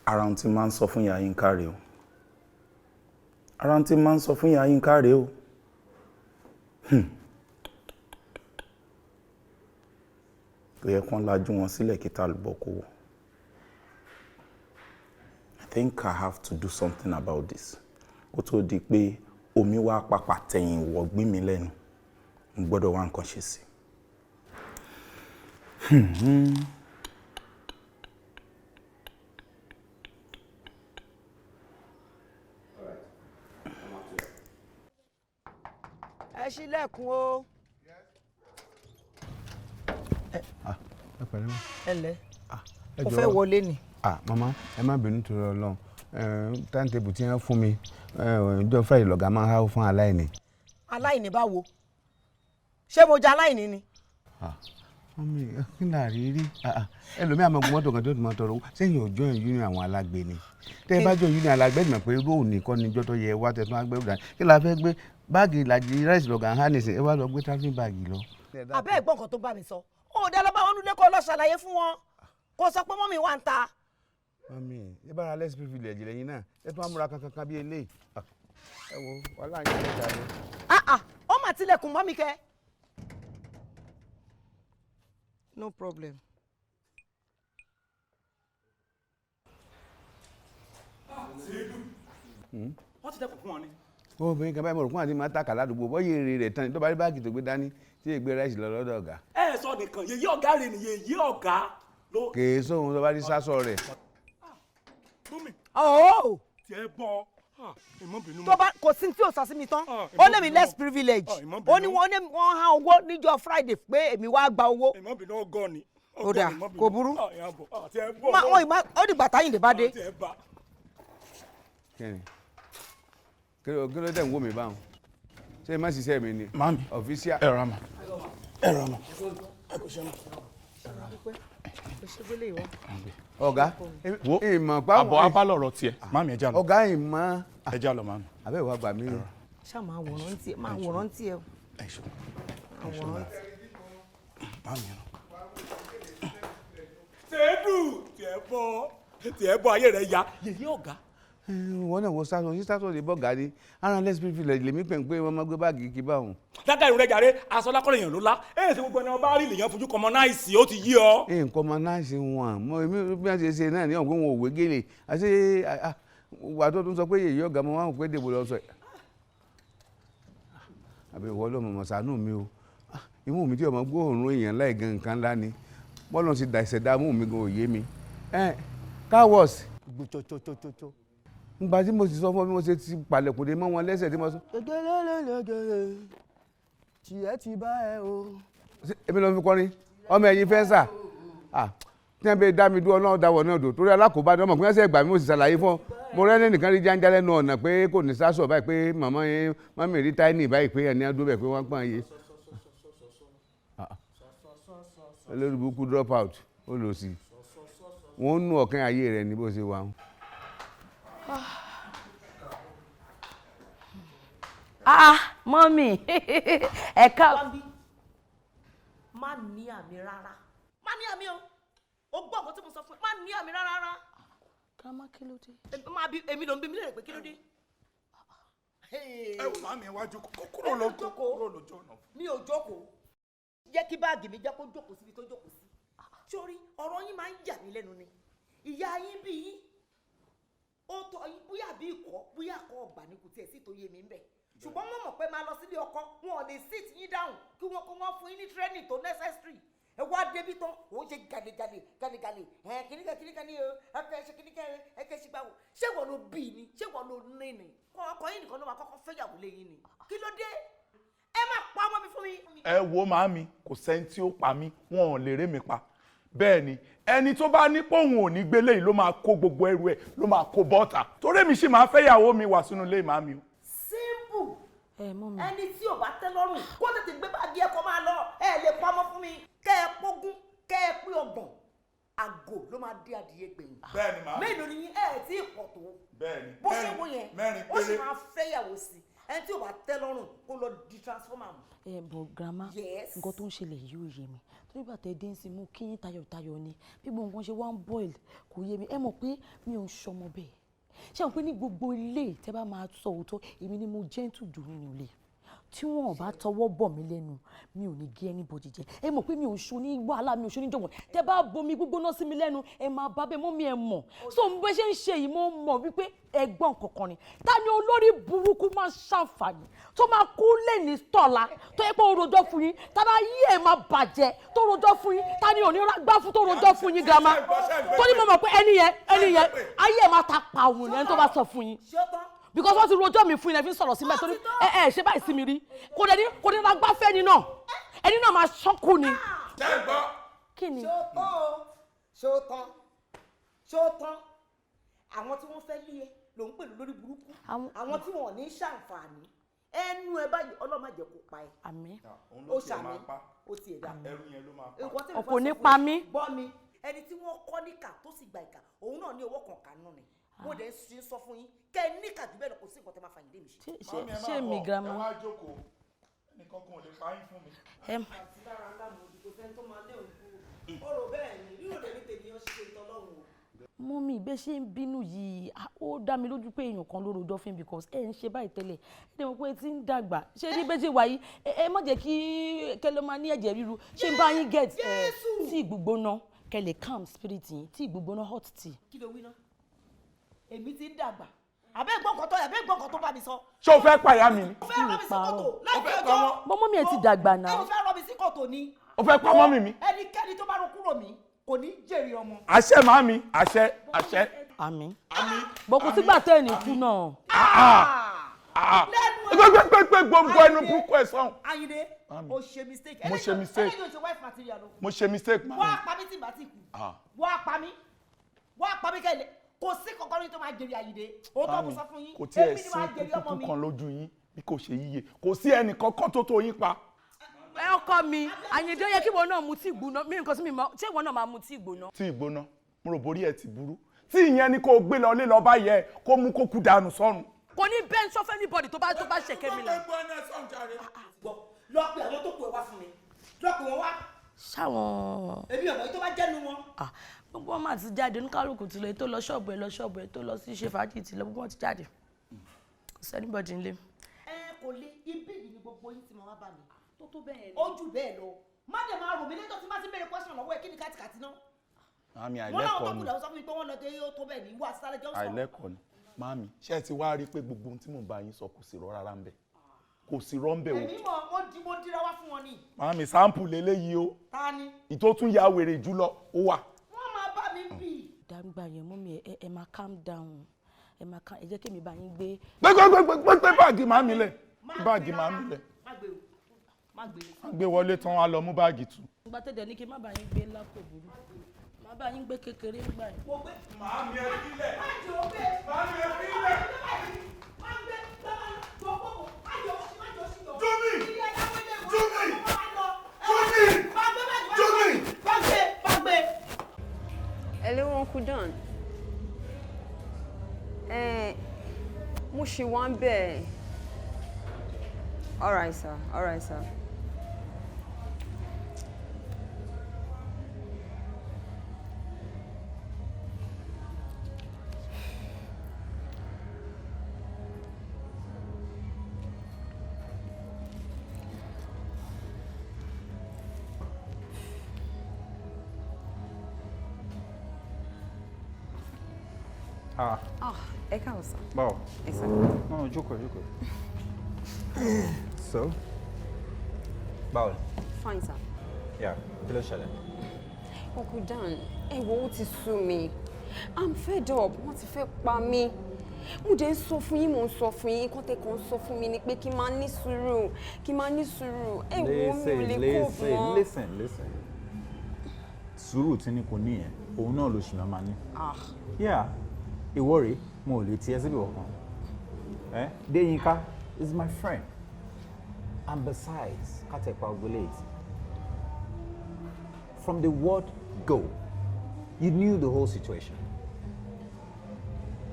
ara ohun tí máa ń sọ fún ìyá Yínká rèé o. ara ohun tí máa ń sọ fún ìyá Yínká rèé o. kò yẹ kán lajú wọn sílẹ̀ kí tálùbọ̀ kó wọ̀. I think I have to do something about this. kó tó di pé omi wá pàpà tẹ̀yìn wọ̀ gbí mi lẹ́nu mo gbọ́dọ̀ wá nǹkan ṣe sí. ẹ ṣílẹ̀kùn o. ẹ pẹ̀lẹ́ mọ́. ẹ lẹ́ o fẹ́ wọlé ni. mama ẹ má bínú torí Ọlọ́run táǹtẹ̀bù tí wọ́n fún mi ọjọ́ Friday lọ́gàá máa ń háwó fún aláìní. aláìní báwo ṣé mo jẹ aláìní ni. mọ́mí kí là rí rí ẹlòmíà máa gun mọ́tò kan tó ti máa tọrọ owó sẹ́yìn òjò union àwọn alágbe ni tẹ́ ẹ bá jọ union alágbe ẹ̀ mọ̀ pé róò nìkan níjọ́ tó yẹ wá tẹ̀ tó máa gbẹ́rù dání kí la fẹ́ gbé báàgì ìlàjì ráìsì lọ́gàá hàn nìsín ẹ wá lọ gbé travelling báàgì lọ. àbẹ́ ẹ̀gbọ́n kan tó bá mi sọ ó dá lọ́ba wọn nílé kó lọ ṣàlàyé fún wọn kó sọ pé mọ́mí wà ń ta. mọ́mí ẹ bára less privilege lẹ́yìn náà ẹ tún wá múra kankan bí eléyìí ẹ wo wàhálà yín ló jà lọ. ó mà tilẹ̀kùn mọ́mí kẹ́. no problem. wọ́n ti dẹ́kun fún wọn ni. obìnrin kan báyìí mo rò fún àti máa tàkà ládùúgbò bọ́ yèrè rẹ̀ tán tó bá rí báàgì tó gbé dání tí ègbé ráìsì lọ lọ́dọ̀ ọ̀gá. ẹ sọ nìkan yèyí ọ̀gá rẹ̀ ni yèyí ọ̀gá ló. kèé sóhun tó bá rí sásọ rẹ̀. tiẹ̀ bọ̀ tó bá kò sí tí o sọ sí mi tán ó lé mi less privilege ó ní wọ́n há owó níjọ́ Friday pé èmi wá gba owó. ìmọ̀bìnrin ọgọ́ ni. ó dà kò burú ó dìgbà táyìndé bá dé. kí ló dé ń wò mí báwọn ṣé ẹ má ṣiṣẹ́ mi ni. mami ọ̀fíṣíà. ẹ rà mà ẹ rà mà ẹ kò ṣe mà. ọ̀gá wo àbọ̀ abálọ̀rọ̀ tiẹ̀ mami ẹ já lọ. ọ̀gá ìmọ̀ ẹ já lọ mami. àbẹ́ ìwà gbà mí. ṣá máa wòrán tiẹ̀ máa wòrán tiẹ̀ o. ẹ ṣe àwòrán mami ẹ lọ. tiẹ̀ bọ̀ ayé rẹ̀ ya yèyí ọ̀gá. wọn náà wo sátọ sí sátọ lè bọ́ gàdí ara less privilege lèmi pẹ̀ ń pé wọ́n máa gbé báàgì kí báwọn. dákẹ́ ìrún rẹ̀ jàre aṣọ lákọ̀ọ́lẹ̀ èèyàn ló lá ṣe gbogbo ẹni ọba rí lèèyàn fojú kọmọ náìsì ó ti yí ọ. nǹkan ọmọ náìsì wọn mo èmi bí wọ́n ṣe ṣe náà ní ọ̀gbọ́n wọn ò wé gèlè àti wà tó tún sọ pé yèyí ọ̀gá mo wá pé dèbò lọ sọ ẹ̀. àbí ìwọ ló mọ̀mọ́ ṣàánú mi o imú mi tí ọmọ gbóòórùn èèyàn láì gan nǹkan ńlá ni bọ́ọ̀lù ti dàìṣẹ̀dá mú mi gan òye mi. káwọ́ọ̀sì gbòtòtòtòtò ngbà tí mo sì sọ fún mi mo ṣe ti palẹ̀kùn dé mọ́ wọn lẹ́sẹ̀ tí mo sọ. tiẹ̀ ti bá ẹ o. èmi ló fi kọrin ọmọ ẹ̀yin fẹ́ sà tí wọ́n bẹ dá mi dúró náà dáwọ̀ náà dò torí alákòóbá ni ọmọ pé wọ́n ṣe gbà mí mo sì ṣàlàyé fún ọ mo rẹ́ nìkan rí jáńjá lẹ́nu ọ̀nà pé kò ní sásọ̀ báyìí pé màmá yẹn mọ́mí rí táìní báyìí pé ẹni adó bẹ̀ pé wọ́n pọ́n yé olórí burúkú drop out ó lò sí wọ́n ń nú ọ̀kẹ́ ayé rẹ̀ ní bó ṣe wà. Mọ́mì ẹ̀ka. Má ní àmì rárá. Má ní àmì o. O gbọ́ nǹkan tí mo sọ fún ẹ. Má ní àmì rárá. Grandma kí ló dé? Èmi ló ń bí mi léèrè pé kí ló dé? Ẹ wò màmí iwájú kúrò lójú ọ̀nà. Mi ò jókòó. Jẹ́ kí báàgì mi jẹ́ kó jókòó síbi tó jókòó sí. Sórí ọ̀rọ̀ yín máa ń yà mí lẹ́nu ni. Ìyá yín bí yín. Ó tọ́ yín bóyá bí ikọ̀ bóyá kọ́ ọ̀gbà ní kò tiẹ̀ sí tó yé mi ń bẹ̀. Ṣùgbọ́n mo mọ̀ pé máa lọ sílé ọkọ wọn ò lè sit yín dáhùn kí wọ́n fún yín ní training tó necessary. Ẹ wá débi tán òun ṣe gàlégàlé kìnìkan ní ẹkẹ ṣe kìnìkan ẹkẹ ṣe gbàwò. Ṣé wọ́n ló bí ni? Ṣé wọ́n ló ní ni? Ọkọ yín nìkan ló máa kọ́kọ́ fẹ́yàwó lé yín ni. Kí ló dé? Ẹ má pa ọmọ mi fún mi. Ẹ wo màmí kò sẹ́ni tí ó pa mí wọn ò lè ré mi pa. Bẹ́ẹ̀ ni ẹni tó bá ní pé òun ò ní gbélé yìí ló máa kó gbogbo ẹrù ẹ̀ ló máa kó bọ́ta torí èmi sì máa fẹ́yàwó mi wá sínú ilé màmí o. Simple. Ẹni tí ò bá tẹ́ lọ́rùn kó tètè gbé báàgì ẹ̀kọ́ máa lọ ẹ lè pamọ́ fún mi kẹ́ ẹ pógún kẹ́ ẹ pín ọgbọ̀n àgò ló máa dé adìyẹ gbẹ̀yìn. Bẹ́ẹ̀ni màmí. Mélòó ni ẹ tí ì pọ̀ tó. Bẹ́ẹ̀ni bó ṣe wọ yẹn mẹ́rin ó sì máa fẹ́yàwó sí ẹni tí ò bá tẹ́ lọ́rùn kó lọ di transformer mu. Bọ̀ grandma nǹkan tó ń ṣẹlẹ̀ yìí ò yé mi torí bàtà ẹdín sí mú kí tayọ̀tayọ̀ ni bí gbogbo nǹkan ṣe wá ń boil kò yé mi ẹ mọ̀ pé mi ò ń ṣọmọ bẹ́ẹ̀ ṣé àwọn pé ní gbogbo ilé tẹ́ bá máa sọ òótọ́ èmi ni mo gentle jù nínú ilé tí wọn bá tọwọ́ bọ̀ mí lẹ́nu mi ò ní gé anybody jẹ ẹ mọ̀ pé mi ò ṣo ní wàhálà mi ò ṣo ní jọ̀wọ́n tẹ́ bá bomi gbígbóná sí mi lẹ́nu ẹ máa bá bẹ́ẹ̀ mọ́ mi ẹ mọ̀ so mo bẹ́ ṣe ń ṣe yìí mo mọ̀ wípé ẹ̀gbọ́n kankan ni ta ni olórí burúkú máa ṣàǹfààní tó máa kú lẹ́ni tọ́la tó yẹ pé ó rojọ́ fún yín tára yí ẹ̀ máa bàjẹ́ tó rojọ́ fún yín ta ni òní gbá fún tó rojọ́ fún yín grandma tó ní mo mọ̀ pé ẹni yẹn ayé ẹ̀ máa ta pa òun ẹni tó bá sọ fún yín because wọ́n ti rojọ́ mi fún yín ẹ fi ń sọ̀rọ̀ sí mẹ́tọ́ ní ṣé báyìí sí mi rí kò ní lágbá fẹ́ ẹni náà máa ṣọ́kù ni. kí ni. ṣó tán àwọn tí wọ́n fẹ́ lé e ló ń pè lórí burúkú àwọn tí wọ́n ní ṣàǹfààní ẹnu ẹ báyìí ọlọ́mọ jẹ́ kó pa ẹ. àmín. ó ṣàmì ó ti ẹ̀dá. ẹrù yẹn ló máa pa. ọkọ ní pa mí. gbọ́ mi ẹni tí wọ́n kọ́ níkà tó sì gba ìkà òun náà ní owó kan kànú ni mo dẹ̀ ń sọ fún yín kẹ́ ẹ níkà jù bẹ́ẹ̀ lọ kò sí nǹkan tẹ́ máa fàyìn dé mi ṣe. ṣé mi grandma. ẹ wá jókòó ẹnìkan kan ò lè pa yín fún mi. àti lára ńlá mi òdìbò fẹ́ tó máa lé òun kúrò ó rò bẹ́ẹ̀ ni rírò lè ní tèmi ó ṣe ìtọ́lọ́run o. Mọ́mì bẹ́ẹ̀ ṣe ń bínú yìí ó dá mi lójú pé èèyàn kan ló rojọ́ fún mi because ẹ ń ṣe báyìí tẹ́lẹ̀ ẹ dẹ̀ mọ̀ pé tí ń dàgbà ṣé ní bẹ́ẹ̀ ṣe wà yìí ẹ má jẹ́ kí kẹlẹ́ máa ní ẹ̀jẹ̀ ríru ṣé ń bá yín get tí ìgbógbóná kẹlẹ̀ calm spirit yín tí ìgbógbóná hot tea. kí ló wí ná èmi ti ń dàgbà àbẹ́ gbọ́ǹkan tó bá mi sọ. ṣé o fẹ́ pàyà mi ni. o fẹ́ rọ mi sí kòtò láti ọjọ́. mọ́mì ẹ ti dàgbà náà. o fẹ́ rọ mi sí kòtò ni. o fẹ́ pa mọ́mì mi. ẹnikẹ́ni tó bá ro kúrò mi kò ní jèrè ọmọ. àṣẹ màmí àṣẹ. àmín. bó kò sígbà tẹ́ ẹ̀ ní kú náà. gbẹgbẹgbẹ gbogbo ẹnu burúkú ẹ sọhùn. Ayinde o ṣe mistake. mo ṣe mistake. ẹni yóò ṣe wife material o. mo ṣe mistake màmí. wọ́n á pa mí tí ìbá ti kú. wọ́n á pa mí kẹ́lẹ́ kò sí kankan ní tó máa jèrè Ayinde. o tó kó sọ fún yín. kò tiẹ̀ sí kúkú kan lójú yín bí kò ṣe yíyẹ kò sí ẹnì kankan tó tó yín pa. ẹ ọkọ mi Ayinde ó yẹ kí ìwọ náà mu tí ìgbóná mi nǹkan sí mi mọ ṣé ìwọ náà máa mu tí ìgbóná. tí ìgbóná mo rò borí ẹ ti burú tí ìyẹn ni kò gbé lọ lé lọ bá yẹ kó mú kó kú dànù sọ́run. kò ní bẹ́ẹ̀ sọ fẹ́ anybody tó bá ṣẹ̀kẹ́ mi lọ. lọ pe àwọn tó kù ẹ wá fún mi lọ pe wọn wá. ṣáwọn. èmi ọ̀nà yìí tó bá jẹ́nu wọn. gbogbo wọn máa ti jáde oníkálukú ti lọ ètò lọ ṣọ́ọ̀bù ẹ̀ tó lọ sí ṣe fàájì ti lọ gbogbo wọn ti jáde kò sẹ́nibọ̀dì ńlẹ̀. kò lè ibi yìí ni gbogbo yín ti máa wá bá mi tó bẹ́ẹ̀ ni. ó jù bẹ́ẹ̀ lọ má dẹ̀ máa rò mí lẹ́jọ́ tí má ti bẹ̀rẹ̀ question lọ́wọ́ ẹ̀ kí ni kàtìkàtì náà. Màmí àìlẹ́kọ̀ọ́ ni. wọ́n náà tó kùdà sọ fún mi pé wọ́n lọ dé yóò tó bẹ́ẹ̀ ní wà sálẹ̀ jọ́ sọ. àìlẹ́kọ̀ọ́ ni màmí ṣé ẹ ti wá rí i pé gbogbo ohun tí mò ń bá yín sọ kò sí rọ rárá ń bẹ kò sí rọ ń bẹ o. èmi mọ̀ mo dira wá fún wọn ni. Màmí sample lélẹ́yìí o. ta ni. ìtó tún ya wèrè jùlọ ó wà. wọ́n máa bá mi bì. dàgbà yẹn mú mi ẹ máa calm down ẹ jẹ́ kí mi bá yín gbé. gbé báàgì màmí lẹ̀ báàgì màmí lẹ̀. má gbé wọ́n gbé wọlé tán wá lọ mú báàgì tù. ìgbà tẹ̀dẹ̀ ní kí n má bá yín gbé lápò burú. Màá bá yín gbé kékeré gbà yín. Mo gbé màá mi ẹ sílẹ̀. Má jò ó bẹ́ẹ̀. Màá mi ẹ sílẹ̀. Má gbé gbọ́gbọ́. Má jò sí yọ. Jumi! Jumi! Bagbe. Hello, Uncle Don. Mo ṣì wà ń bẹ̀. All right, sir. All right, sir. Ẹ káàbọ̀ sir. Báwo? Yes, sir. No, jókòó. So? Báwo? Fine, sir. Yeah, kí ló ṣẹlẹ̀? Uncle Dan, ó ti sú mi. I'm fed up. Wọ́n ti fẹ́ pa mí. Mo dẹ̀ ń sọ fún yín, mo ń sọ fún yín. Kọ́tẹ́ kan sọ fún mi ni pé kí n máa ní sùúrù. Mi ò lè cope mọ́. Listen. Sùúrù tí ní kò ní yẹn, òun náà ló ṣì máa ní. Yeah, ìwọ rèé, mo ò lè tiẹ̀ síbi ọ̀kan. Déyínká is my friend. And besides, Katepa Ogulate, from the word go, you knew the whole situation.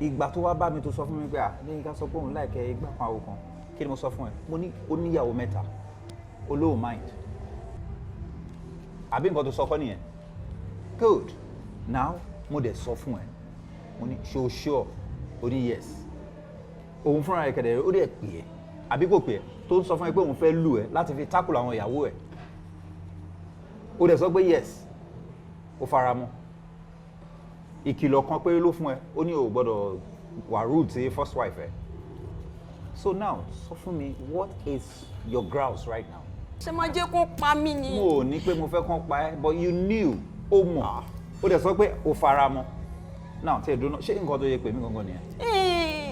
Ìgbà tó wá bá mi tó sọ fún mi pé Déyínká sọ pé òun láìkẹ́ ìgbà kan àwọn kan. Kí ni mo sọ fún ẹ? Mo ní oníyàwó mẹ́ta. Olóò mind. Àbí nǹkan tó sọ kọ́ nìyẹn? Good. Now, mo dẹ̀ sọ fún ẹ. Mo ní sure. Ó ní yes. Òun fúnra rẹ̀ kẹ̀dẹ̀ ó dẹ̀ pè é. Àbí kò pè é tó ń sọ fún ẹ pé òun fẹ́ lù ẹ́ láti fi tákùlù àwọn ìyàwó ẹ̀. Ó dẹ̀ sọ pé yes. Ó fara mọ́. Ìkìlọ̀ kan péré ló fún ẹ. Ó ní o gbọ́dọ̀ wà rude sí first wife ẹ. So now, sọ fún mi, what is your grouse right now? Ṣé máa jẹ́ kó pa mí ni? Mo ò ní pé mo fẹ́ kán pa ẹ́, but you knew. Ó mọ̀. Ó dẹ̀ sọ pé ó fara mọ́. Now, tell you, ṣé nǹkan tó yẹ pè mí gangan nìyẹn?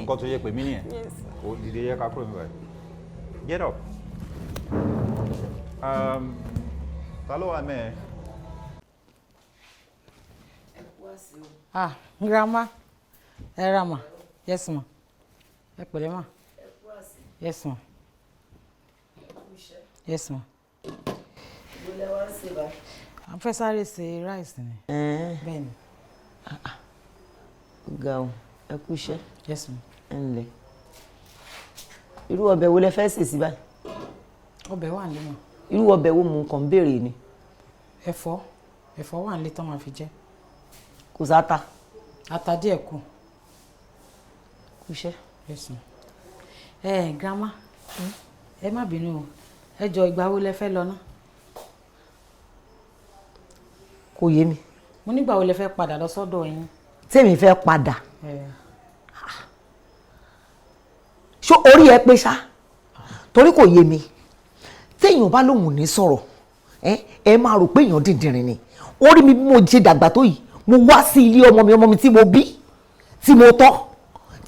Nǹkan tó yẹ pè mí nìyẹn? Yes. Ó dìde yẹ ká kúrò níbẹ̀. Get up. Ta ló wà mẹ́ẹ̀? Grandma. Rama. Yes, ma. Ẹ pẹ̀lẹ́ ma. Yes, ma. Yes, ma. A fẹ́ sáré ṣe rice ni. Bẹ́ẹ̀ ni. Ga o, ẹ kú iṣẹ́. Yes, ma. Ẹ ǹlẹ́. Irú ọbẹ̀ wo lẹ fẹ́ sè sí báyìí? Ọbẹ̀ wà nílé mọ̀. Irú ọbẹ̀ wo mò ń kàn béèrè ni? Ẹ̀fọ́ wà nílé tán máa fi jẹ. Kò sáta. Ata díẹ̀ kù. Kú iṣẹ́. Yes, ma. Grandma. Ẹ má bínú o. Ẹ jọ ìgbà wo lẹ fẹ́ lọ ná? Kò yé mi. Mo nígbà wo lẹ fẹ́ padà lọ sọ́dọ̀ yín? Tèmi fẹ́ padà. Ṣó orí ẹ pé ṣá? Torí kò yé mi. Téèyàn bá lóhùn ní sọ̀rọ̀, ẹ máa rò pé èèyàn dìndìnrín ni. Orí mi bí mo ṣe dàgbà tó yìí, mo wá sí ilé ọmọ mi tí mo bí, tí mo tọ́,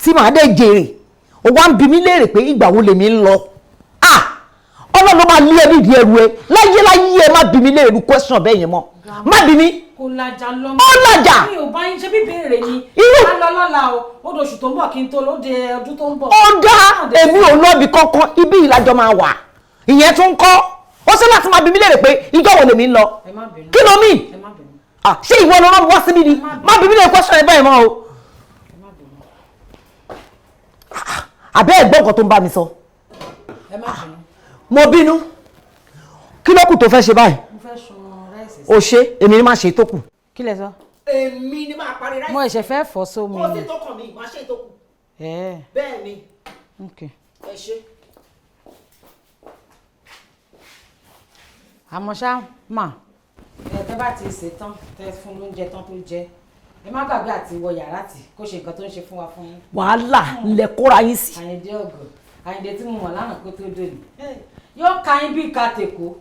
tí màá dẹ̀ jèrè. Ó wá ń bi mí léèrè pé ìgbà wo lèmi ń lọ. Ọlọ́run ló máa lé ẹ nídìí ẹrù ẹ. Láyé ẹ má bi mí léèrè question bẹ́ẹ̀ yẹn mọ́. Má bi mí. Kò lajà lọ́mọ. Ó lajà. Mi ò bá yín ṣe bí béèrè ni. Má lọ lọ́la o. Ó dòṣù tó ń bọ̀ kí n tó lóde ọdún tó ń bọ̀. Ó dá èmi ò lọ́bi kankan ibi ìlàjọ máa wà. Ìyẹn tún kọ́. Ó ṣe láti máa bi mí léèrè pé ìjọ wo lèmi ń lọ. Kí ló mì? Ṣé ìwọ ló rán mi wá síbí ni? Má bi mí léèrè question ẹ bẹ́ẹ̀ mọ́ o. Àbẹ́ ẹ̀gbọ́n nǹkan tó ń bá mi sọ. Mo bínú. Kí ló kù tó fẹ́ ṣe báyìí? Mo fẹ́ sun rice. O ṣe èmi ni máa ṣe tó kù. Kí lẹ sọ? Èmi ni máa parí rice. Mo ẹ̀ṣẹ̀ fẹ́ fọ́ sómi. Kò sí tó kàn mí, máa ṣe tó kù. Bẹ́ẹ̀ ni. Ẹ ṣe. Àmọ́ ṣá mà tẹ́ bá ti ṣe tán tẹ́ fún lóúnjẹ tán tó jẹ ẹ má gbàgbé àti wọ yàrá tí kó ṣe nǹkan tó ń ṣe fún wa fún yín. Wàhálà lẹ kóra yín sí. Àyìndé ọgọ Àyìndé tí mo mọ̀ lánàá kó tó dé ni yóò ka yín bí ìka tèkó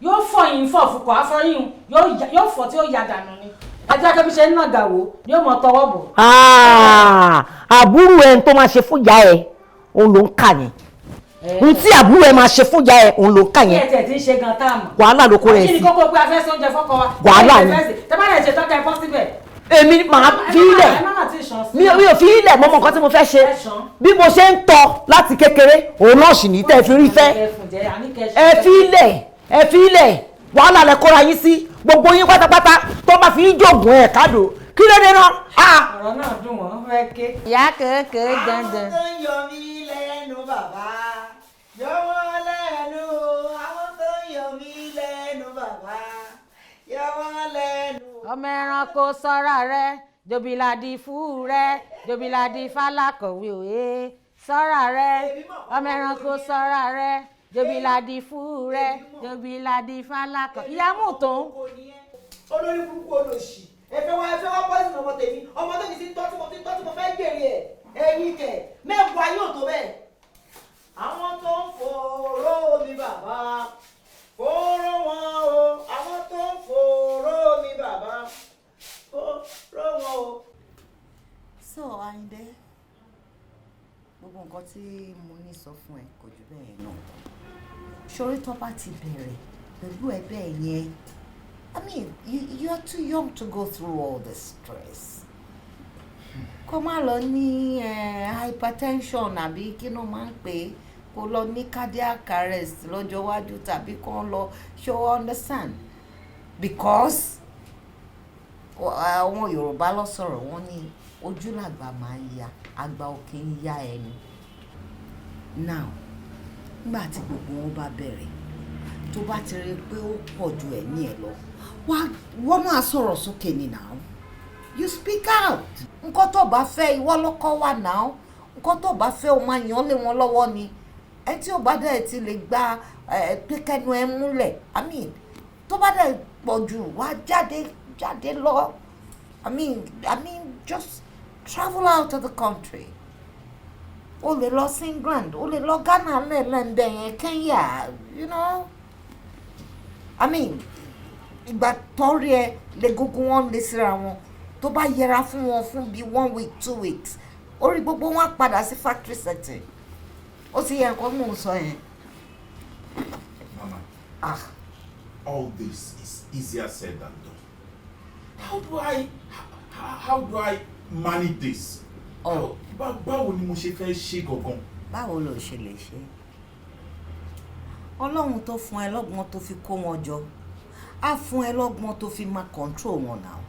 yóò fọ yín fọ fukọ afọyín yóò fọ tí ó ya dànù ni ẹjọ́ kẹ́bí ṣe ń nàgà wò yóò mọ tọwọ́ bọ̀. Àbúrò ẹni tó máa ṣe fún ìyá ẹ òun ló ń kà ní. ohun tí àbúrò ẹ máa ṣe fún ìyá ẹ òun ló ń kà kí yẹn ẹ tiẹ̀ ti ń ṣe gan táàmù. wàhálà ló kó rẹ̀ kí ni sí kókó pé a fẹ́ sóúnjẹ fọ́kọ wa. Wàhálà ni. tẹ́bá lè ṣe tọ́ka ẹ̀fọ́ síbẹ̀. èmi máa fi ilẹ̀ mi ò fi ilẹ̀ mọ́mọ́ nǹkan tí mo fẹ́ ṣe bí mo ṣe ń tọ́ láti kékeré òun náà sì ní tẹ́ ẹ fi rí fẹ́ ẹ fi ilẹ̀ wàhálà lẹ kóra yín sí gbogbo yín pátápátá tó bá fi ń jògùn ẹ̀ káàdó kí ló dé náà. ọ̀rọ̀ náà dùn wọ́n fẹ́ ké. ìyá kékeré dandan. àwọn tó ń yọ mí lẹ́nu bàbá yọ wọ́n lẹ́nu àwọn tó ń yọ mí lẹ́nu bàbá yọ wọ́n lẹ́nu. ọmọ ẹranko sọ́ra rẹ jobiladi fún rẹ jobiladi fálákọ̀wé òye sọ́ra rẹ ọmọ ẹranko sọ́ra rẹ jobiladi fún rẹ jobiladi fálákọ̀ ìyàmú tó ń. olórí burúkú olóṣì ẹfẹ wa pọ́sìn ọmọ tèmi ọmọ tó ti tọ́ tí mo fẹ́ jèrè ẹ̀ ẹ̀yìn kẹ̀ mẹ́wàá yóò tó bẹ́ẹ̀. àwọn tó ń fòró mi bàbá fòró wọn o àwọn tó ń fòró mi bàbá fòró wọn o. so Àyìndé gbogbo nǹkan tí mo ní sọ fún ẹ kò jù bẹ́ẹ̀ náà ṣorí tó bá ti bẹ̀rẹ̀ pẹ̀lú ẹ bẹ́ẹ̀ yẹn I mean you're too young to go through all this stress kó má lọ ní hypertension àbí kí ló máa ń pè é kó lọ ní cardiac arrest lọ́jọ́ iwájú tàbí kó lọ show understand because àwọn Yorùbá ló sọ̀rọ̀ wọ́n ní ojú làgbà máa ń ya àgbà ò kì í ya ẹnu now nígbà tí gbogbo wọn bá bẹ̀rẹ̀ tó bá ti rí i pé ó pọ̀ ju ẹ̀mí ẹ̀ lọ wọ́n máa sọ̀rọ̀ sókè ni now you speak out nǹkan tó bá fẹ́ ìwọ lọ́kọ́ wà now nǹkan tó bá fẹ́ o máa yàn lé wọn lọ́wọ́ ni ẹ tí ò bá dẹ̀ ti lè gba pé kẹ́nu ẹ múlẹ̀ I mean tó bá dẹ̀ pọ̀ jù wá jáde lọ I mean just travel out of the country o lè lọ sí England o lè lọ Ghana lẹ́ẹ̀lẹ́ndẹ̀ yẹn Kenya you know I mean ìgbà tọ́rí ẹ lè gógó wọn lè síra wọn tó bá yẹra fún wọn fún bíi 1 week 2 weeks orí gbogbo wọn padà sí factory setting ó ti yẹ nǹkan mò ń sọ yẹn. Mama, all this is easier said than done. How do I manage this? Báwo ni mo ṣe fẹ́ ṣe gangan? Báwo ló ṣe lè ṣe? Ọlọ́run tó fún ẹ lọ́gbọ́n tó fi kó wọn jọ á fún ẹ lọ́gbọ́n tó fi máa control wọn now.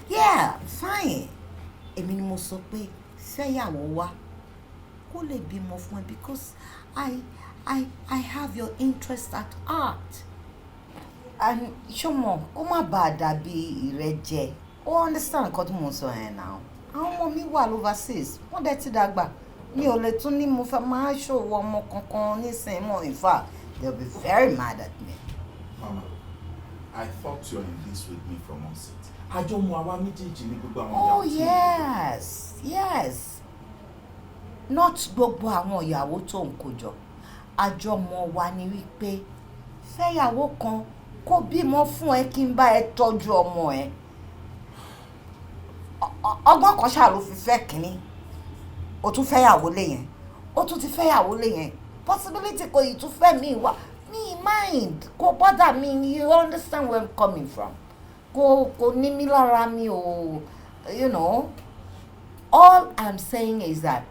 Yeah, fine. Èmi ni mo sọ pé fẹ́yàwó wá kó lè bímọ fún ẹ because I have your interest at heart. And ṣọmọ kó má bàa dàbí ìrẹ́jẹ. Ó understand nǹkan tí mo sọ yẹn now. Àwọn ọmọ mi wà overseas wọ́n dẹ̀ ti dàgbà mi ò lè tún ní mo fẹ́ máa ṣòwò ọmọ kankan nísìnyí mọ́ in fact they'll be very mad at me. Mama, I thought you were in this with me from onset. Àjọ mu àwa méjèèjì ní gbogbo àwọn ìyàwó. Oh yes not gbogbo àwọn ìyàwó tó ń kó jọ àjọmọ wa ni wípé fẹ́yàwó kan kó bímọ fún ẹ kí n bá ẹ tọ́jú ọmọ ẹ ọgbọ́n kan ṣáà ló fi fẹ́ kínní o tún fẹ́yàwó lé yẹn o tún ti fẹ́yàwó lé yẹn possibility kò yìí tún fẹ́ mi wá mi mind kò bother me you understand where I'm coming from kò ní mi lára mi o you know all I'm saying is that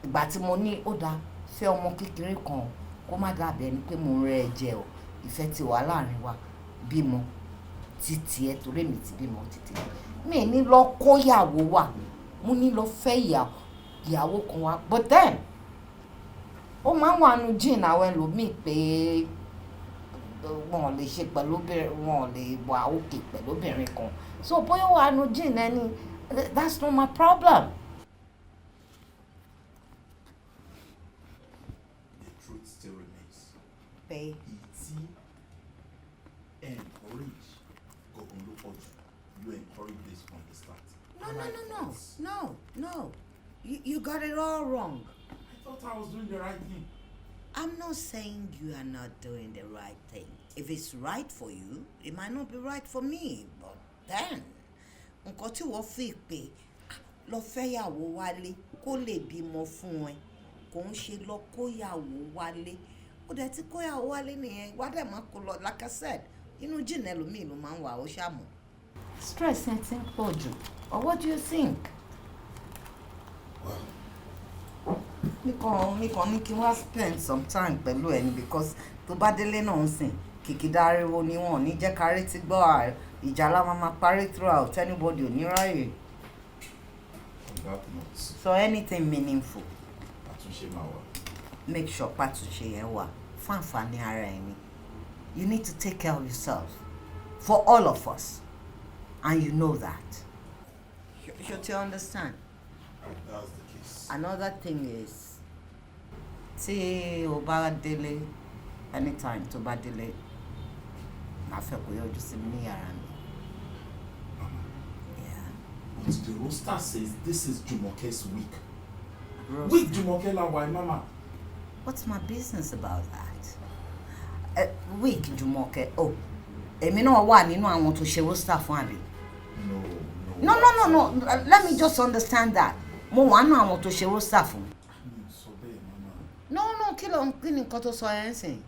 ìgbà tí mo ní ó dáa fẹ́ ọmọ kékeré kan kó má dàbí ẹni pé mo rẹ́ ẹ jẹ o ìfẹ́ ti wà láàrin wa bímọ títí ẹ torí mi ti bímọ títí mi ní lọ kóyàwó wà mo ní lọ fẹ́ ìyàwó kan wá but then ó máa ń wà nù jíìn àwọn ẹlòmíì pé wọn ò lè ṣe pẹ̀lú obìnrin wọn ò lè wà òkè pẹ̀lú obìnrin kan so bóyá wà nù jíìn ẹni that's not my problem. The truth still remains. Pé encourage gbogbo ló pọ̀ jù. You encourage this from the start. No. You got it all wrong. I thought I was doing the right thing. I'm not saying you are not doing the right thing. If it's right for you, it might not be right for me. But then, nǹkan tí wọ́n fi pé lọ fẹ́yàwó wálé kó lè bímọ fún ẹ kò ń ṣe lọ kóyàwó wálé ó dẹ̀ ti kóyàwó wálé nìyẹn wá dẹ̀ má kó lọ like I said inú jìnnà ẹlòmíì ló máa ń wà ó ṣàmù. stress ẹ ti ń pọ̀ jù or what do you think? nìkan ní kí wọ́n spend some time pẹ̀lú ẹni because tó bá délé náà ń sìn kìkìdá ariwo ni wọn ò ní jẹ́ kárí tí gbọ́ ìjà la máa parí throughout anybody ò ní ráyè. So anything meaningful. Àtúnṣe máa wà. Make sure pàtúnṣe yẹn wà fún àǹfààní ara ẹni. You need to take care of yourself for all of us and you know that. Should you understand? That's the case. Another thing is tí o bá délé anytime tó bá délé máa fẹ́ kó yọjú sí mi ní yàrá mi. But the roster says this is Jumoke's week. Week Jumoke la why, Mama? What's my business about that? Week Jumoke. Oh, èmi náà wà nínú àwọn tó ṣe roster fún àbí. No. Let me just understand that. Mo wà nínú àwọn tó ṣe roster fún. No, kí ni nǹkan tó sọ yẹn sìn?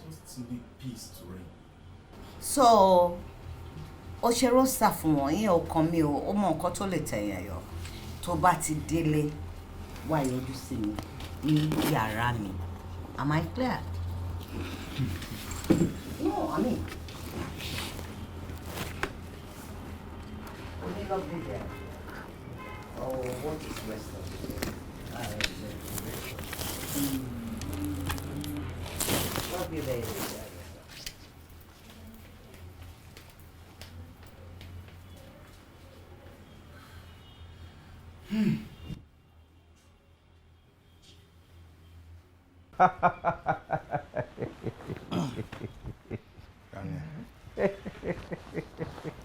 Just need peace to reign. So, ó ṣe roster fún wọn yẹn ọkàn mi ó mọ nǹkan tó lè tẹ̀yàn yọ tó bá ti délé wá yọjú sí mi ní yàrá mi. Am I clear? No, I mean. Lovely there. Oh, what is rest of it? Love you, baby.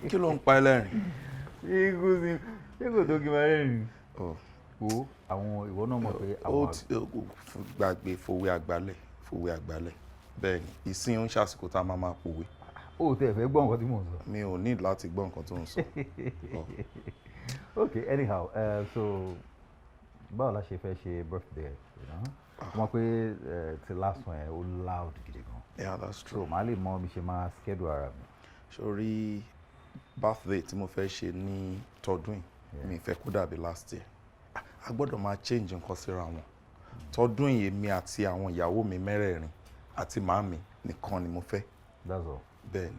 Kí ló ń pa ẹlẹ́rìn? Ṣé kò tó kí n máa rẹ́rìn? Wo àwọn ìwọ náà mọ̀ pé àwọn. Ó gbàgbé fòwe àgbálẹ̀ bẹ́ẹ̀ ni ìsìn ń ṣàsìkò tá a máa pòwe. O tẹ̀ fẹ́ gbọ́ nǹkan tí mò ń sọ. Mi ò ní láti gbọ́ nǹkan tó ń sọ. Okay, anyhow, so báwo la ṣe fẹ́ ṣe birthday mọ̀ pé ti last one yẹn ó loud gidi gan. Yeah, that's true. So màá lè mọ bí ṣe máa schedule ara mi. Sórí birthday tí mo fẹ́ ṣe ní tọdún yìí mi fẹ́ kó dàbí last year. A gbọ́dọ̀ máa change nǹkan síra wọn. Tọdún yìí èmi àti àwọn ìyàwó mi mẹ́rẹ̀ẹ̀rin àti màámi nìkan ni mo fẹ́. That's all. Bẹ́ẹ̀ni.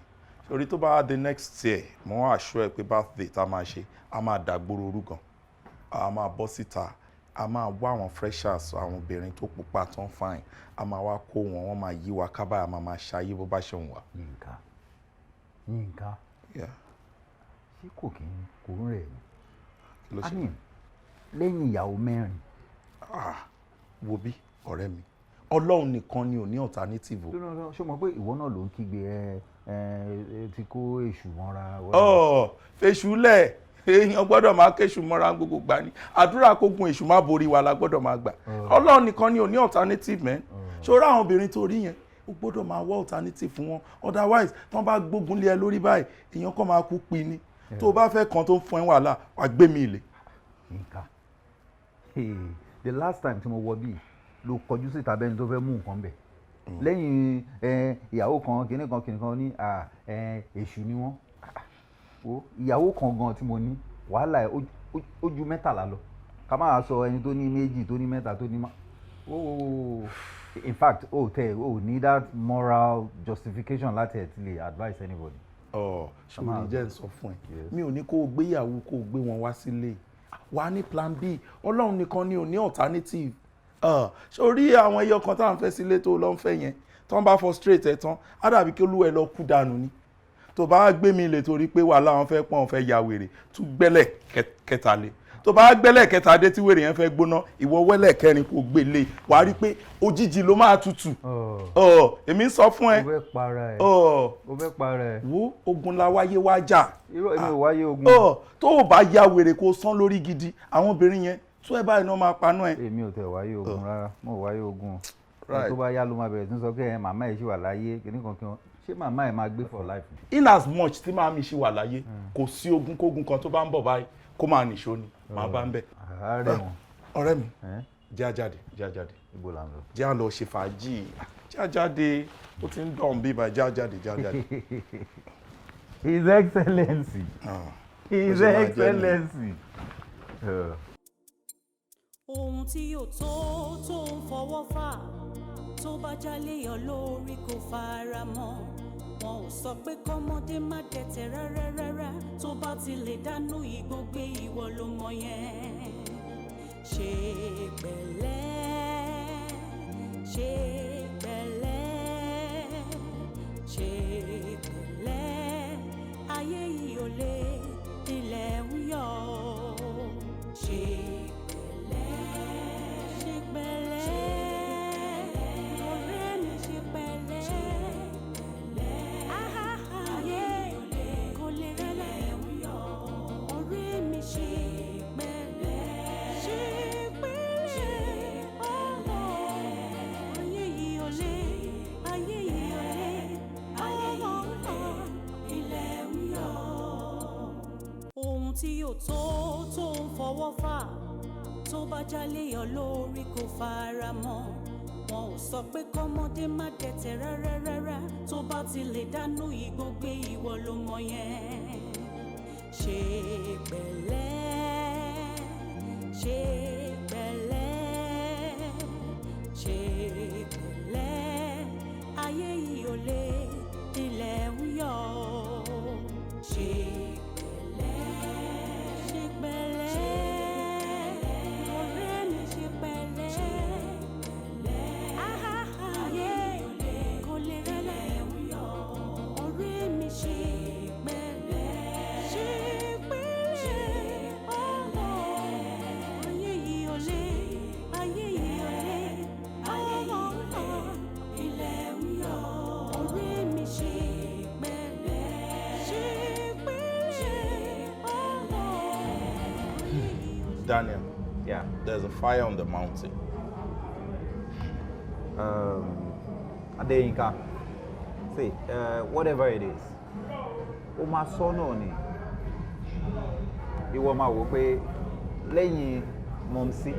Sórí tó bá the next year mo wá assure ẹ pé birthday tá a máa ṣe a máa dàgbòrò orú gan. A máa bọ́ síta a máa wá àwọn freshers àwọn obìnrin tó pupa tán fine a máa wá kó wọn wọ́n máa yí wa kábàá a máa ṣayé bó bá ṣe ń wà. Yínká. Ṣé kò ń rẹ̀ ni? I mean lẹ́yìn ìyàwó mẹ́rin. Wo bí ọ̀rẹ́ mi Ọlọ́run nìkan ni ò ní alternative. Ṣé o mọ̀ pé ìwọ náà ló ń kígbe ti kó èṣù mọ́ra. Fèṣù lẹ̀ èèyàn gbọ́dọ̀ máa kéṣù mọ́ra gbogbo gbà ní àdúrà kógun èṣù má borí wa la gbọ́dọ̀ máa gbà. Ọlọ́run nìkan ni ò ní alternative mẹ́. Ṣọ́ra àwọn obìnrin tó rí yẹn o gbọ́dọ̀ máa wá alternative fún wọn otherwise tí wọ́n bá gbógun lé ẹ lórí báyìí èèyàn kàn máa kú pin ni tó o bá fẹ́ kan tó ń fún ẹ wàhálà wàá gbé mi ilé. Nǹkan the last time tí mo wọ bíi ló kọjú síta bẹ́ni tó fẹ́ mú nǹkan bẹ̀ lẹ́yìn ìyàwó kan kìnìkan ní èṣù ni wọ́n ìyàwó kan gan tí mo ní wàhálà ẹ̀ ó ju 13 lọ ká máa sọ ẹni tó ní 2 tó ní 3 tó ní in fact o ní that moral justification láti ẹ̀ ti lè advise anybody. ṣòro jẹ́ ń sọ fún ẹ mi ò ní kó o gbéyàwó kó o gbé wọn wá sílé wàá ní plan B Ọlọ́run nìkan ni ò ní alternative. Sórí àwọn ẹyọ kan tá à ń fẹ́ sílé tó lọ ń fẹ́ yẹn tó ń bá frustrate ẹ tán á dàbí kí olúwa ẹ lọ kú dànù ni tó bá gbé mi lè torí pé wàhálà wọn fẹ́ pọ́n wọn fẹ́ ya wèrè tún gbẹ́lẹ̀ kẹta lé tó bá gbẹ́lẹ̀ kẹta dé tí wèrè yẹn fẹ́ gbóná ìwọ wẹ́lẹ̀ kẹrin kò gbélé wà á rí i pé òjijì ló máa tutù. Èmi ń sọ fún ẹ. o fẹ́ para ẹ. wo ogun la wáyé wá jà. irọ́ èmi ò wáyé ogun. tó o bá ya wèrè kó sán lórí gidi àwọn obìnrin yẹn tó ẹ báyìí náà máa paná ẹ. èmi ò tẹ̀ wáyé ogun rárá mo ò wáyé ogun tó bá yá ló máa bẹ̀rẹ̀ sí sọ pé màmá ẹ̀ ṣì wà láyé kìnnìkan kí wọ́n ṣé màmá ẹ̀ máa gbé for life. In as much tí màmí ṣì wà láyé kò sí ogun kógun kan tó bá ń bọ̀ báyìí kó máa nìṣó ni màá bá ń bẹ̀. àárẹ̀ wọn ọ̀rẹ́ mi jẹ́ àjáde ibo la ń lọ. jẹ́ à lọ ṣe fàájì jẹ́ àjáde ó ti ń dọ̀n bí ibà jẹ́ àjáde. His Excellency. His Excellency. ohun tí yóò tó ń fọwọ́ fà tó bá jálé ọ lórí kò fara mọ́ wọn ò sọ pé kọ́mọdé má dẹ̀tẹ̀ rárá tó bá ti lè dánú igbó gbé ìwọ ló mọ yẹn ṣe pẹ̀lẹ́ ṣe pẹ̀lẹ́ ṣe pẹ̀lẹ́ ayé yìí ò lè ilẹ̀ ń yọ ṣe tí yóò tó ń fọwọ́ fà tó bá jálé ọ lórí kò fara mọ́ wọn ò sọ pé kọ́mọdé má dẹ̀tẹ̀ rárá tó bá ti lè dánú igbó gbé ìwọ ló mọ yẹn ṣe pẹ̀lẹ́ ṣe pẹ̀lẹ́ ṣe pẹ̀lẹ́ ayé yìí ò lè ilẹ̀ ń yọ ṣe. Daniel, yeah, there's a fire on the mountain. Adeyinka, see, whatever it is, ó máa sọ náà ni. Ìwọ máa wò pé lẹ́yìn mọ̀mísí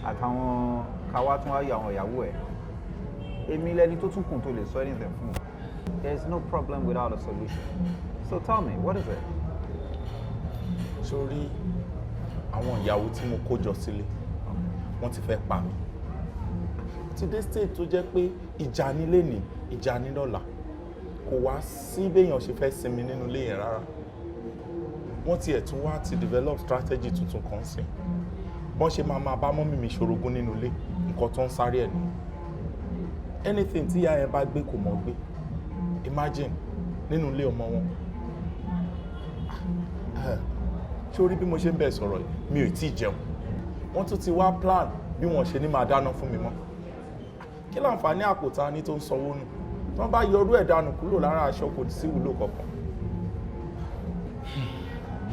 àtàwọn káwá tún wáyé àwọn ìyàwó ẹ̀. Èmi lẹni tó tún kùn tó lè sọ anything fún. There's no problem without a solution. So tell me, what is it? Sorry. Àwọn ìyàwó tí mo kó jọ sílé wọ́n ti fẹ́ pa mí ti dé state tó jẹ́ pé ìjà ní lénìí ìjà ní lọ́la kò wá sí béèyàn ṣe fẹ́ sinmi nínú ilé yẹn rárá wọ́n ti ẹ̀ tún wá ti develop strategy tuntun kan sí wọ́n ṣe máa bá mọ́mí mi ṣorogún nínú ilé nǹkan tó ń sáré ẹ̀ ní anything tí ìyá yẹn bá gbé kò mọ̀ gbé imagine nínú ilé ọmọ wọn sórí bí mo ṣe ń bẹ̀ sọ̀rọ̀ yìí mi ò tí ì jẹun wọ́n tún ti wá plan bí wọ́n ṣe ní máa dáná fún mi mọ́ kí láǹfààní àpótá ní tó ń sanwó nù tí wọ́n bá yọrú ẹ̀ dànù kúrò lára aṣọ kò sí ìwúlò kankan.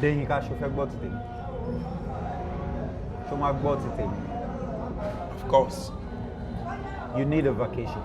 Déyìnká ṣo fẹ́ gbọ́ ti tèmi ṣo máa gbọ́ ti tèmi. Of course. You need a vacation.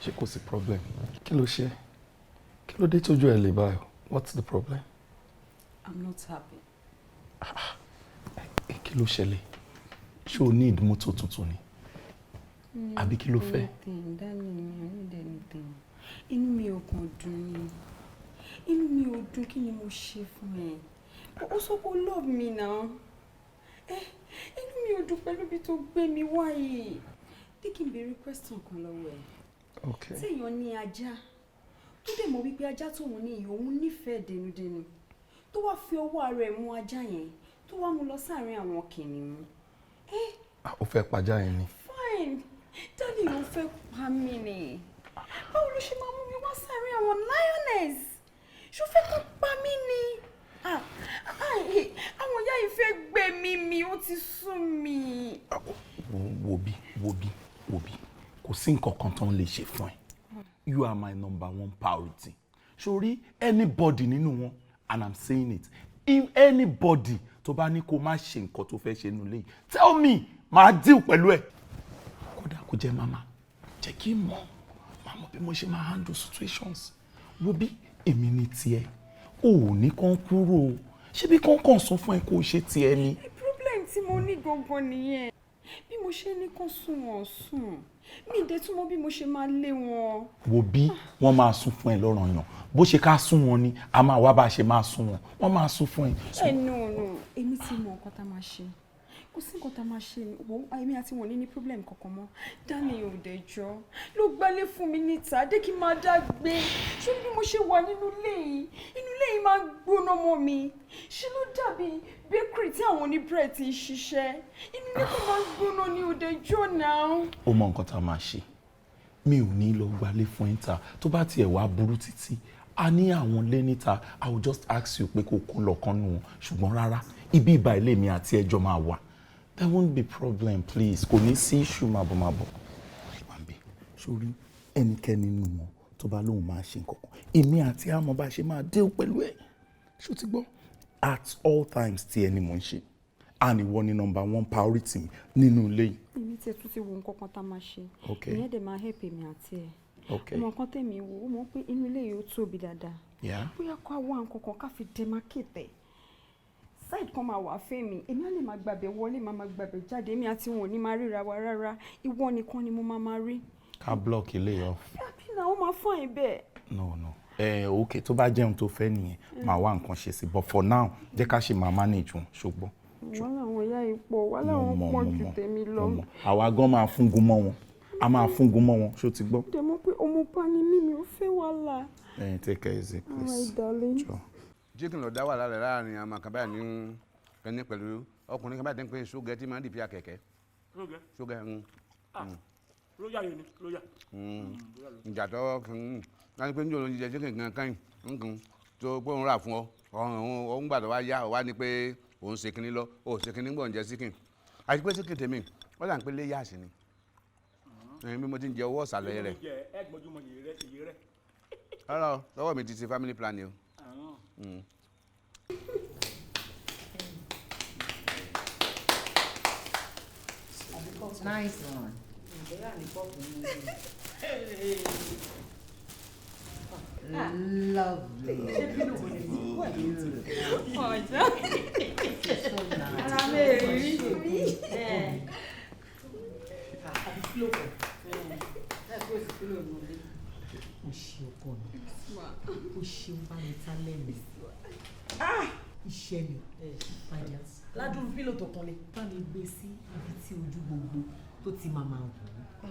Ṣé kò sí problem? Kí ló ṣe? Kí ló dé tójú ẹ lè báyọ̀? What's the problem? I'm not happy. Kí ló ṣẹlẹ̀? Ṣé o ní ìdúmọ́tò tuntun ni? Àbí kí ló fẹ́? Inú mi ò kàn dùn ni. Inú mi ò dùn kí ni mo ṣe fún ẹ? Ó sọ pé ó love me now. Inú mi ò dùn pẹ̀lú ibi tó gbé mi wá yìí. Dé kí n béèrè question kan lọ́wọ́ ẹ. Okay. Tí èèyàn ní ajá ó dẹ̀ mọ̀ wípé ajá tóun ní òun nífẹ̀ẹ́ dẹnudẹnu tó wá fi ọwọ́ ara ẹ̀ mú ajá yẹn tó wá mú lọ sáàrin àwọn kìnìún. ó fẹ́ pajá yẹn ni. Fine, Daddy ló fẹ́ pa mí ni. Báwo ló ṣe máa mú mi wá sáàrin àwọn lioness? Ṣó fẹ́ kó pa mí ni? Àwọn ìyá yìí fẹ́ gbé mi ó ti sú mi. Wo bí kò sí nǹkan kan tó ń lè ṣe fún ẹ. You are my number one priority. Sori anybody nínú wọn, and I'm saying it, if anybody tó bá ní kó má ṣe nǹkan tó fẹ́ ṣe nínú ilé yìí, tell me, máa deal pẹ̀lú ẹ̀. Kódà kó jẹ́ mama, jẹ́ kí n mọ̀ bí mo ṣe máa handle situations. Wo bí èmi ní tiẹ̀, ò ní kán kúrò, ṣebí kán sọ fún ẹ kó o ṣe tiẹ̀ ni. Problem tí mo ní gangan nìyẹn. Bí mo ṣe ní kán sùn wọ́n sùn, mi dé tún mọ̀ bí mo ṣe máa lé wọn. Wo bí wọ́n máa sún fún ẹ lọ́rọ̀ yàn, bó ṣe ká sún wọn ni a máa wá bá a ṣe máa sún wọn, wọ́n máa sún fún ẹ. No, èmi ti mọ nǹkan tá a máa ṣe. Kò sí nǹkan tá a máa ṣe, èmi àti wọn ní problem kankan mọ́. Dání ò dẹjọ́ ló gbálé fún mi níta, dé kí n máa dá gbé. Ṣé bí mo ṣe wà nínú ilé yìí máa ń gbóná mọ́ mi. Ṣé ló dàbí bakery tí àwọn oníbírẹ̀ ti ń ṣiṣẹ́. Inú ilé tó máa ń gbóná ní ò dẹjọ́ náà. Ó mọ nǹkan tá a máa ṣe, mi ò ní lọ gbálé fún ẹ níta, tó bá tiẹ̀ wá burú títí a ní àwọn ilé níta. I will just ask you pé kó kó lọ kán nù wọn, ṣùgbọ́n rárá ibi ìbá ilé mi àti ẹjọ́ máa wà. There won't be problem, please. Kò ní sí issue màbọ̀màbọ̀. Wàmbí, sórí ẹnikẹ́ni nínú wọn tó bá lóun máa ṣe nǹkan kan, èmi àti àmọ́ bá ṣe máa deal pẹ̀lú ẹ̀. Ṣó ti gbọ́? At all times tí ẹni mò ń ṣe, and ìwọ ni number one priority nínú ilé yìí. Èmi tiẹ̀ tún ti wo nǹkan kan tá a máa ṣe. Ìyẹn dẹ̀ máa help èmi àti ẹ̀. Ọmọ kan tèmi wò ó mọ̀ pé inú ilé yìí ó tóbi dáadáa. Bóyá kó àwọn nǹkan kan ká fi demarcate side kan máa wà fẹ́mi, èmi á lè máa gbàbẹ̀ wọlé, máa gbàbẹ̀ jáde, èmi àti wọn ò ní máa ríra wa rárá, ìwọ nìkan ni mo máa rí. Ká block ilé off. Bí náà ó máa fún ẹ bẹ́ẹ̀. No. Okay, tó bá jẹun tó fẹ́ nìyẹn, máa wá nǹkan ṣe sí, but for now jẹ́ ká ṣe máa manage wọn, ṣùgbọ́n. Wọ́n làwọn ìyá yìí pọ̀, wọ́n làwọn pọ̀ ju tèmi lọ. Àwa gan máa fúngun mọ́ wọn, a máa fúngun mọ́ wọn, ṣó ti gbọ́? Dẹ̀ mọ̀ pé ọmọ pa ni mímí ò fẹ́ wàhálà. Take care easy, please. My darling. Chicken ló dá wà lálẹ́ láàrin àmọ́ kan báyìí ní ẹni pẹ̀lú ọkùnrin kan báyìí tẹ́ ń pè ṣógẹ́ tí máa ń dìpí àkẹ́kẹ́. Ṣógẹ́. Lóyà yìí ni lóyà. Ìjà tó láti pé níjọ́ ló ń jíjẹ chicken kan kan nǹkan tó pé òun rà fún ọ òun gbà tó wá yá ọ wá ní pé òun ṣe kinní lọ ó ṣe kinní gbọ̀n jẹ chicken àti pé chicken tèmi wọ́n là ń pé léyà sí ni bí mo ti ń jẹ owó ọ̀sàlẹ̀ rẹ̀. Rárá lọ́wọ́ mi ti ṣe family planning o. Nice one. Lovely. O ṣe ọkọ mi, o ṣe ń bá mi ta lẹ́nu. Iṣẹ́ mi, padà. Ládùn fílò tó kan lè bá mi gbé sí ibi tí ojú gbogbo tó ti máa wò ó.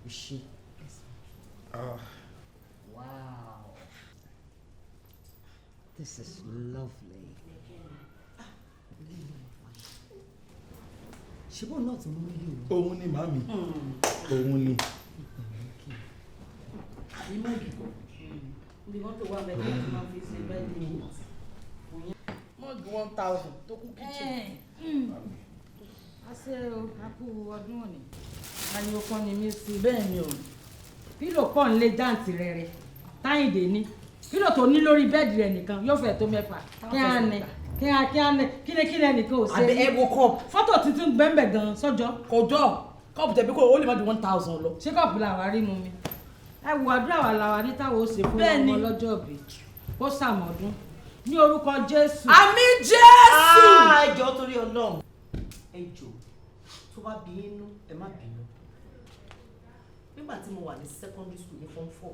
O ṣe. Wow. This is lovely. Ṣé bọ́ọ̀ náà tún lórí yìí o? Òun ni màmí. Òun ni. Ìmọ̀ ìdìbò. Ibi kan tó wà bẹ́ẹ̀ tó máa fi ṣe bẹ́ẹ̀ ni. Mọ́ọ̀gì 1000 tó kú kitchen. A ṣe o, a kú ọdún òní. Ariwo kan ni mí sí. Bẹ́ẹ̀ ni o. Pílò pọ̀ ń lé jáǹtì rẹ̀ Táyìndé ní. Pílò tó ní lórí bẹ́ẹ̀dì rẹ̀ nìkan yóò fẹ́ tó 6. Kí á ní kílẹ̀ nìkan ò ṣe. Àbẹ ẹ̀wọ̀ kọ́ọ̀pù. Fọ́tò tuntun bẹ́ẹ̀ gan sọ́jọ́. Kọjọ́ kọ́ọ̀pù tẹ̀bí kò ó lè má ju 1000 lọ. Ṣé kọ́ọ̀pù làwà rí mu mi? Ẹ wo àdúrà wà làwà ní táwọn ó ṣe fún ọmọ ọlọ́jọ́ òbí. Ó ṣàmọ̀dún. Ní orúkọ Jésù. Àmín Jésù. Ẹ jọ̀ọ́ torí Ọlọ́run. Ẹ jọ̀ọ́ tó bá bí inú ẹ má bínú. Nígbà tí mo wà ní secondary school ní form 4,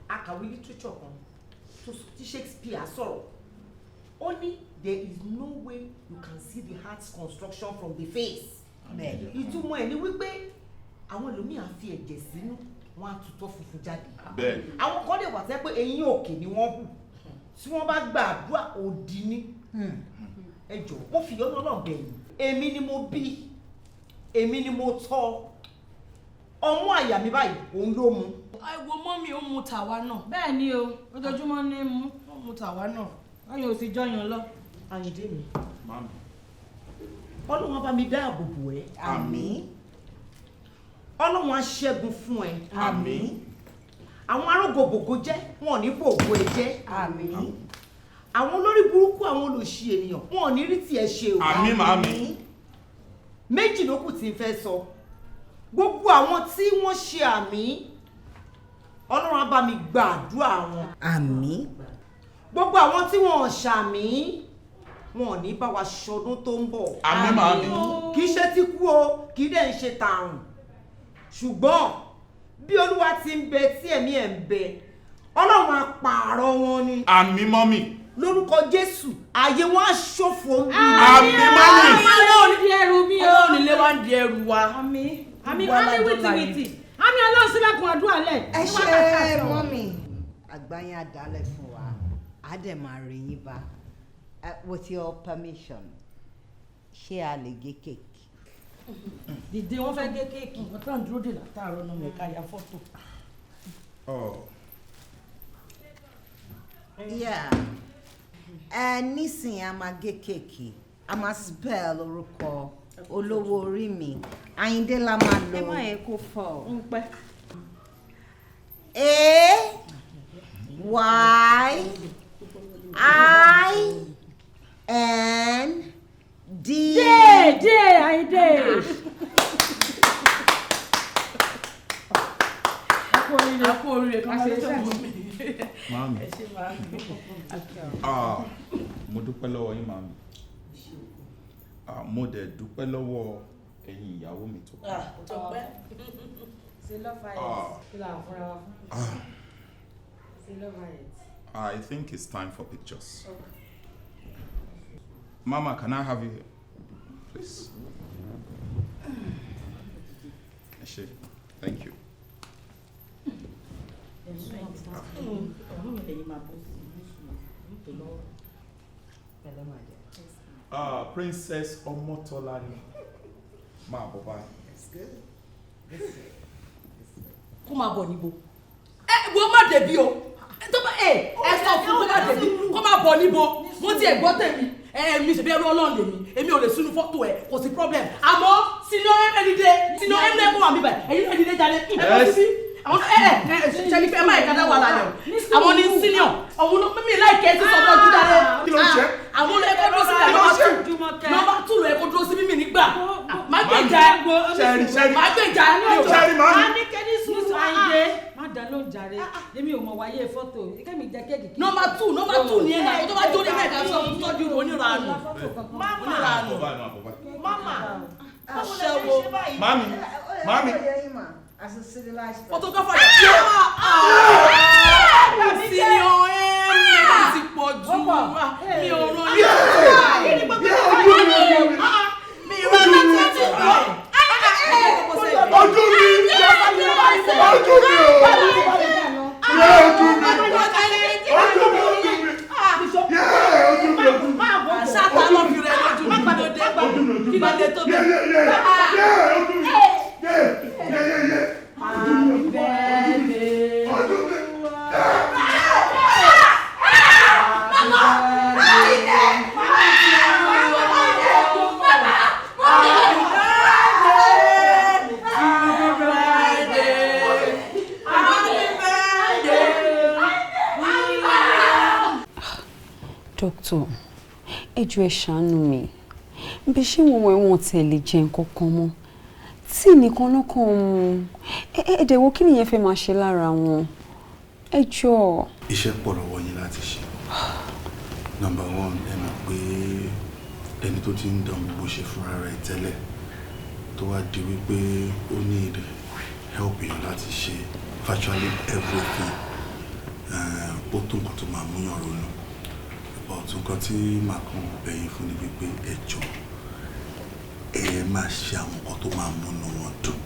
a kàwé literature kan tí Shakespeare sọ̀rọ̀. Ó ní there is no way you can see the heart's construction from the face. Ìtumọ̀ ẹ̀ ni wípé àwọn ẹlòmíì á fi ẹ̀jẹ̀ sínú wọ́n á tutọ́ funfun jáde. Bẹ́ẹ̀. Àwọn kan lè wà tẹ́ pé eyín òkè ni wọ́n hù tí wọ́n bá gba àdúrà òdì ní. Ẹ jọ̀ọ́ mo fi yọ́nú Ọlọ́run bẹ̀yìn. Èmi ni mo bí, èmi ni mo tọ́. Ọmú àyà mi báyìí òun ló mu. Wo mọ́mì ó mu tàwa náà. Bẹ́ẹ̀ ni o, ojoojúmọ́ ní mu tàwa náà. Báyọ̀ ò sì jọyàn lọ. Àyìndé mi. Mami. Ọlọ́run á bá mi dáàbò bò ẹ́. Àmín. Ọlọ́run á ṣẹ́gun fún ẹ. Àmín. Àwọn arógòbògò jẹ́ wọn ò ní bògò ẹ jẹ́. Àmín. Àwọn olórí burúkú àwọn olòṣì ènìyàn wọn ò ní rí tiẹ̀ ṣe o. Àmín màmí. Méjì ló kù tí n fẹ́ sọ. Gbogbo àwọn tí wọ́n ṣe àmín Ọlọ́run á bá mi gba àdúrà wọn. Àmín. Gbogbo àwọn tí wọn ò ṣàmín wọn ò ní bá wa ṣọdún tó ń bọ̀. Àmín màmí. Kì í ṣe ti kú o, kì í dẹ̀ ń ṣe tààrùn. Ṣùgbọ́n bí Olúwa ti ń bẹ tí ẹ̀mí ẹ̀ ń bẹ, Ọlọ́run á pààrọ̀ wọn ni. Àmín mọ́mì. Lórúkọ Jésù, ààyè wọn á ṣòfò ń bí. Àmín mọ́mì. Ọlọ́run ní di ẹrù mi o. Ọlọ́run nílé wa ń di ẹrù wa. Àmín wìtìwìtì. Àmín Ọlọ́run sílẹ̀kùn àdúrà lẹ̀. Ẹ ṣe mọ́mì. Àgbáyé àdálẹ̀ fún wa, á dẹ̀ máa rí yín bá. With your permission, ṣé a lè gé kéèkì? Dìde wọ́n fẹ́ gé kéèkì. Wọ́n tán dúró dè látàárọ̀ náà mẹ́ka ya fọ́tò. Yeah. Nísìnyí a máa gé kéèkì, a máa spell orúkọ olówó orí mi. Àyìndé la máa lò. Ẹ má yẹ kó fọ. Ń pẹ́. AYIND. Dé Àyìndé. Àpò oríire kan ṣe iṣẹ́ mi. Mami. Mo dúpẹ́ lọ́wọ́ yín mami. Mo dẹ̀ dúpẹ́ lọ́wọ́ ẹ̀yin ìyàwó mi tó kù. I think it's time for pictures. Mama, can I have you here? Please. Thank you. Princess Omotolani. Ma bọ̀ Kó máa bọ̀ níbo. Wo má débi o. Tó bá sọ fún kó má débi. Kó máa bọ̀ níbo. Mo ti ẹ̀ gbọ́ tèmi. Mi ṣe bí ẹrú Ọlọ́run lèmi. Èmi ò lè sínú fọ́tò ẹ̀, kò sí problem. Àmọ́ sínú ẹ̀mẹ́dìdé kó wà mí báyìí. Ẹ̀yin ẹ̀dìdé jáde. Ẹ bọ́ síbí. Àwọn ṣẹ́ni fẹ́ máa ìkádá wà lálẹ́ o. Àwọn ní senior. Àwọn ló mímí láìkẹ́ sí sọ́dọ̀ ojú dáre. Àwọn olè ẹ̀kọ́ dúró síbẹ̀ nọ́mbà 2 lọ ẹ̀kọ́ dúró síbí mi nígbà. Má gbèjà ẹ̀. Má gbèjà ẹ̀. Má ní kéde sùn Àyìndé. Má dá ló ń jàre. Èmi ò mọ̀ wáyé fọ́tò. Kẹ́mi jẹ́ kéèkì. Nọ́mbà 2 ní ẹ̀nà. Tó bá jó ní mẹ́ta sọ fún tọ́jú onírànù. Mama. Aṣẹ́wó. Mami. As a civilized person. Photographer. Senior ti pọ̀ jù. Mi ò rán ní. Mi ò rán láti ẹ̀jẹ̀ rẹ̀. Ojú mi. Ṣáàtà lọ fi rẹ̀ lójú mi lóde. Kí ló dé tó bẹ̀? Happy birthday. Doctor, ẹ jọ̀ọ́ ẹ ṣàánú mi. Bí ṣé wọn tẹ̀lé jẹ nǹkan kan mọ́. Tí nìkan lọ́kàn mu. Ẹ̀dẹ̀ wo kí nìyẹn fẹ́ máa ṣe lára wọn? Ẹ jọ̀ọ́. Iṣẹ́ pọ̀ lọ́wọ́ yín láti ṣe. Number 1, ẹ mọ̀ pé ẹni tó ti ń dán gbogbo ṣe fúnra rẹ̀ tẹ́lẹ̀ tó wá di wípé ó need help yàn láti ṣe virtually everything. Ó tó nǹkan tó máa múyàn ronú. Ọ̀tún kan tí màá kàn bẹ̀yìn fún ni wípé ẹ jọ̀ọ́ ẹ máa ṣe àwọn nǹkan tó máa múnú wọn dùn.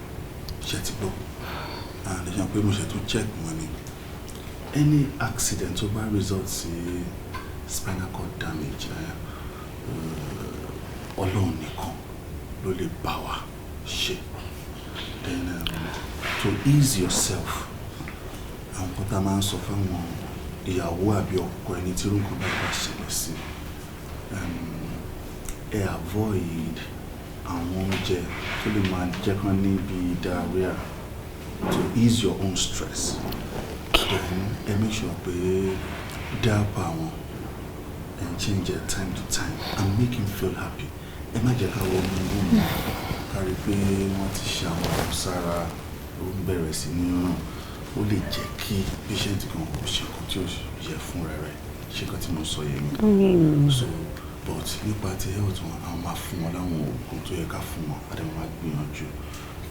Ṣé ti gbọ́? and ẹ ṣe pé mo ṣe tún check wọn ni any accident tó bá result sí spinal cord damage Ọlọ́run nìkan ló lè bá wa ṣe. Then to ease yourself àwọn kan tá a máa ń sọ fáwọn ìyàwó àbí ọkọ ẹni tí orúkọ bá bá ṣẹlẹ̀ sí ẹ avoid àwọn oúnjẹ tó lè máa jẹ́ kán ní bíi diarrhea to ease your own stress. Then ẹ make sure pé dáàpọ̀ àwọn and change it time to time and make him feel happy. Ẹ má jẹ́ ká wọ́n mú un kárí pé wọ́n ti ṣe àwọn ọ̀rọ̀ sára ó ń bẹ̀rẹ̀ sí ní ràn ó lè jẹ́ kí patient kan kò ṣe nǹkan tí ó yẹ fún rẹ̀ ṣe nǹkan tí mo sọ yẹn ni. So but nípa ti health wọn àwọn máa fún wọn láwọn oògùn tó yẹ ká fún wọn àdéhùn máa gbìyànjú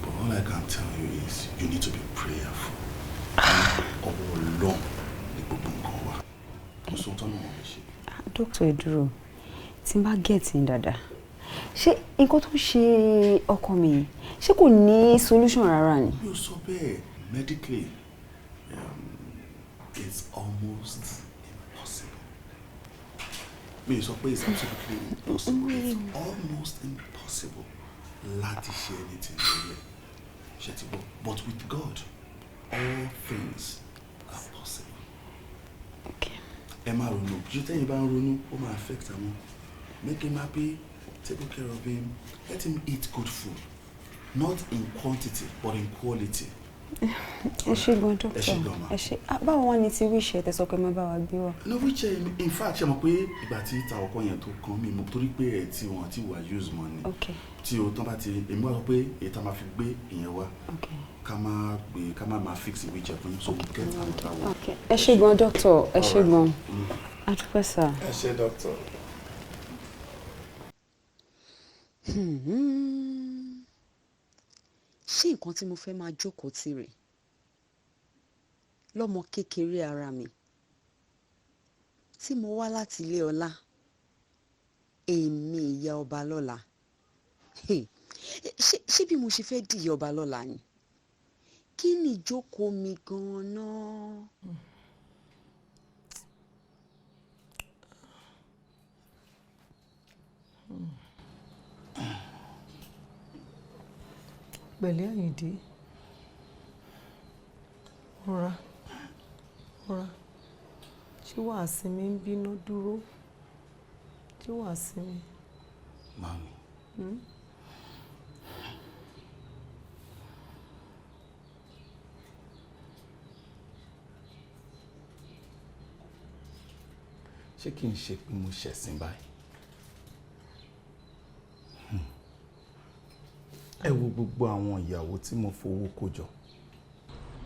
but all I can tell you is you need to be prayerful. Ọwọ́ Ọlọ́run ní gbogbo nǹkan wa kò sóhun tó náà wọ́n lè ṣe. Dókítà ẹ dúró tí n bá gẹ̀ẹ́tì dáadáa ṣé nǹkan tó ṣe ọkọ mi ṣé kò ní solution rárá ni. mi ò sọ bẹ́ẹ̀ medically it's almost impossible. mi ò sọ pé it's absolutely impossible it's almost impossible láti ṣe anything lórí ẹ̀ ṣe ti bọ́ but with God all things are possible. ẹ máa ronú ju tẹ́yìn bá ń ronú ó máa affect àwọn make him happy take care of him let him eat good food not in quantity but in quality. ẹ ṣé gan dókítà ẹ ṣé báwo wá ní ti wíṣẹ tẹsán pé má bá wa gbé wá. no wíṣẹ in fact ṣe mọ̀ pé ìgbà tí ìta ọkọ yẹn tó kàn mí mo torí pé ẹ tí wọn ti wà use money tí o tán bá ti èmi wá sọ pé èyí tá máa fi gbé ìyẹn wá ká má máa fix wíṣẹ fún so we get another one. ẹ ṣé gan dókítà ẹ ṣé gan adúpẹ́ sà. ẹ ṣé dókítà. ṣé nǹkan tí mo fẹ́ máa jókòó tì rè lọ́mọ kékeré ara mi tí mo wá láti ilé ọlá èmi ìyá ọba lọ́la ṣé bí mo ṣe fẹ́ di ìyá ọba lọ́la ni kí ni ìjókòó mi gan-an. pẹ̀lẹ́ Àyìndé ọ̀rá ṣé wàá sinmi ń bínú dúró ṣé wàá sinmi. Mami. ṣé kí n ṣe pé mo ṣẹ̀sìn báyìí? ẹ wo gbogbo àwọn ìyàwó tí mo fowó kó jọ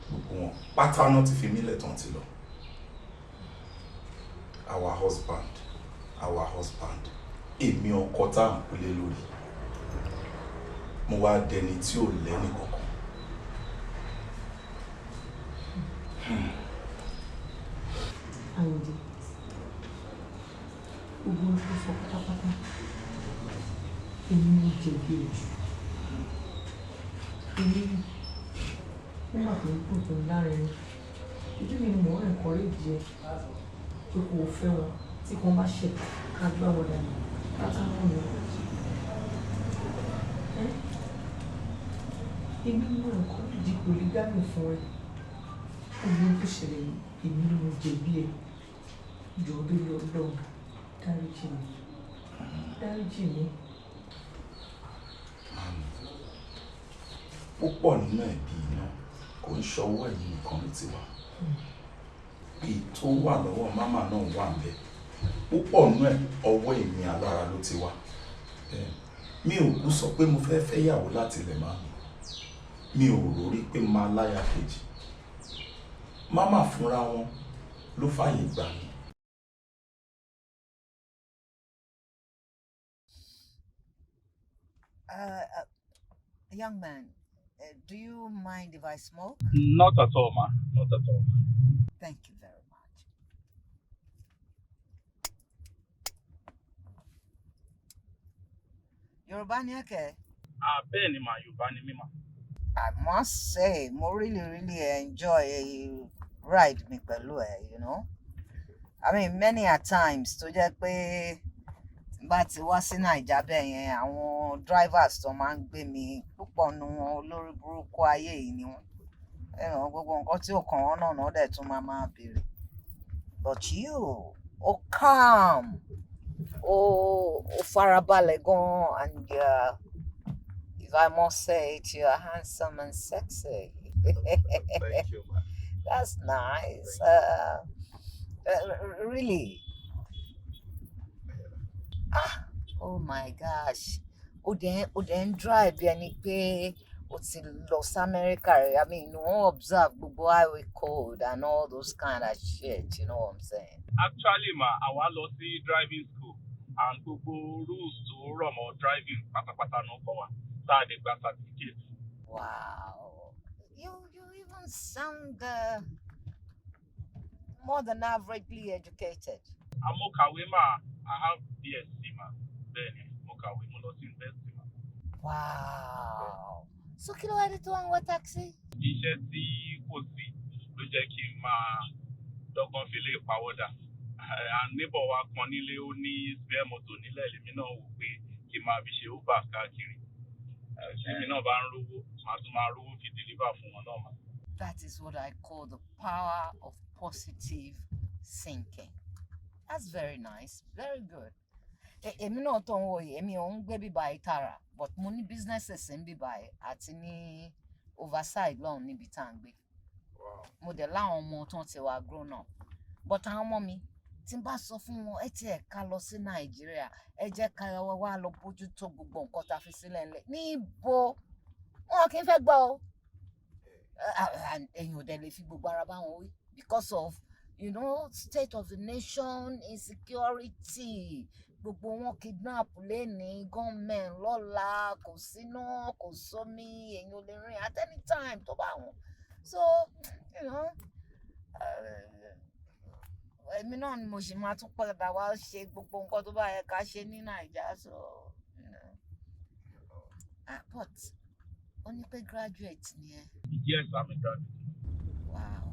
gbogbo wọn pátá náà ti fi mílẹ̀ tán ti lọ. our husband èmi ọkọ tá à ń pélé lórí mo wá dẹni tí ò lẹ́nì kankan. Àyìndé gbogbo ohun tó sọ pátápátá èmi ló jẹ̀bi ojú èmi nígbà tó ń kú tó ń lára ẹni ojú mi ni mò ń encourage ẹ pé kò fẹ́ wọn tí kan bá ṣe ká gbá wọn dànù pátá wọn lọ. èmi ni mo encourage polygamy fún ẹ ohun tó ṣẹlẹ̀ èmi ni mo jẹ̀bi ẹ jọ lórí Ọlọ́run dáríjì mi. púpọ̀ nínú ẹ̀bi iná kò ń ṣọwọ́ ẹ̀yìn nìkan ló ti wà èyí tó wà lọ́wọ́ mámà náà wà ń bẹ púpọ̀ nínú ẹ̀ ọwọ́ èmi alára ló ti wà mi ò kú sọ pé mo fẹ́ fẹ́yàwó láti ilẹ̀ máa mi ò rórí pé máa láya kejì mámà fúnra wọn ló fààyè gbà mí. Young man, do you mind if I smoke? Not at all, ma. Not at all. Thank you very much. Yorùbá ni ẹ kẹ́? Bẹ́ẹ̀ ni mà, Yorùbá ni mí mà. I must say, mo really enjoy a ride mi pẹ̀lú ẹ, you know. I mean, many a times tó jẹ́ pé bá ti wá sí Naija bẹ́ẹ̀ yẹn, àwọn drivers tó máa ń gbé mi púpọ̀ nu wọn olórí burúkú ayé yìí ni wọ́n. Gbogbo nǹkan tí ò kàn wọ́n náà dẹ̀ tún máa béèrè. But you, calm, farabalẹ̀ gan, and if I must say it, you're handsome and sexy. Thank you, man. That's nice. Really. Oh my gosh. O dẹ̀ drive bí ẹni pé o ti lọ sí America. I mean, you won't observe gbogbo highway code and all those kind of shit, you know what I'm saying? Actually, I want to see driving school and gbogbo rules to rọ̀ mọ́ driving pátápátá náà kọ́ wa tá a lè gba certificate. Wow. You even sound more than averagely educated. Mo kàwé I have BSc bẹ́ẹ̀ni mo kàwé mo lọ sí university Wow. So kí ló wá dé tó wá ń wá taxi? Iṣẹ́ tí kò sí ló jẹ́ kí n máa dọ́gbọ́n fi lè pawọ́dà. Neighbor wa kan nílé ó ní spare motor nílẹ̀ lèmi náà wò pé kí n máa fi ṣe Uber káàkiri. Èmi náà bá ń rówó màá tún máa rówó fi deliver fún wọn náà mà. That is what I call the power of positive thinking. That's very nice, very good. Èmi náà tó ń wò yìí, èmi ò ń gbé bíbá yìí tààrà, but mo ní businesses ń bíbá yìí àti ní overside lọ́hùn níbi tá à ń gbé. Mo dẹ̀ láwọn ọmọ tó ti wà grown up. But àwọn ọmọ mi, tí n bá sọ fún wọn, ẹ tiẹ̀ ká lọ sí Nàìjíríà, ẹ jẹ́ ká wá lọ bójú tó gbogbo nǹkan tá a fi sílẹ̀ ńlẹ̀. Níbo wọn kì í fẹ́ gbọ́ o. Ẹ̀yin ò dẹ̀ lè fi gbogbo ara bá wọn wí because of, state of the nation, insecurity. Gbogbo wọn kidnap lẹ́ni gunmen lọ́la, kò síná kò sómi, èyàn ò lè rìn at any time tó bá wọn. So èmi náà ni mo ṣì máa tún padà wá ṣe gbogbo nǹkan tó bá yẹ ká ṣe ní Naija. So but ó ní pé graduate ni ẹ. Yes, I'm a graduate. Wow.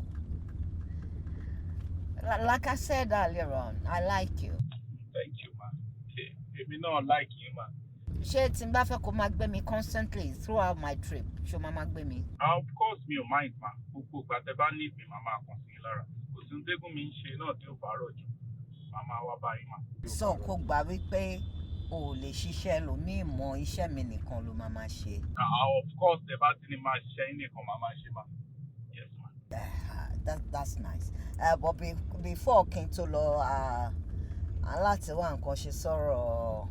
Like I said earlier on, I like you. Thank you, man. Èmi náà like you, man. Ṣé tí n bá fẹ́ kó máa gbé mi constantly throughout my trip, ṣé o máa gbé mi? Of course mi ò mind, ma. Gbogbo ìgbà tẹ́ bá need mi, màá kàn sí yín lára. Kò sí tẹ́gùn mi ń ṣe náà tí ó bá rọ̀ jù. Màá wá báyìí, ma. So kò gbà wípé o ò lè ṣiṣẹ́ lòmíì mọ́ iṣẹ́ mi nìkan ló máa ṣe. Of course, tẹ́ bá ti ní máa ṣiṣẹ́ yín nìkan máa ṣe, ma. Yes, ma. That's nice. But before kí n tó lọ, aláti wá nǹkan ṣe sọ̀rọ̀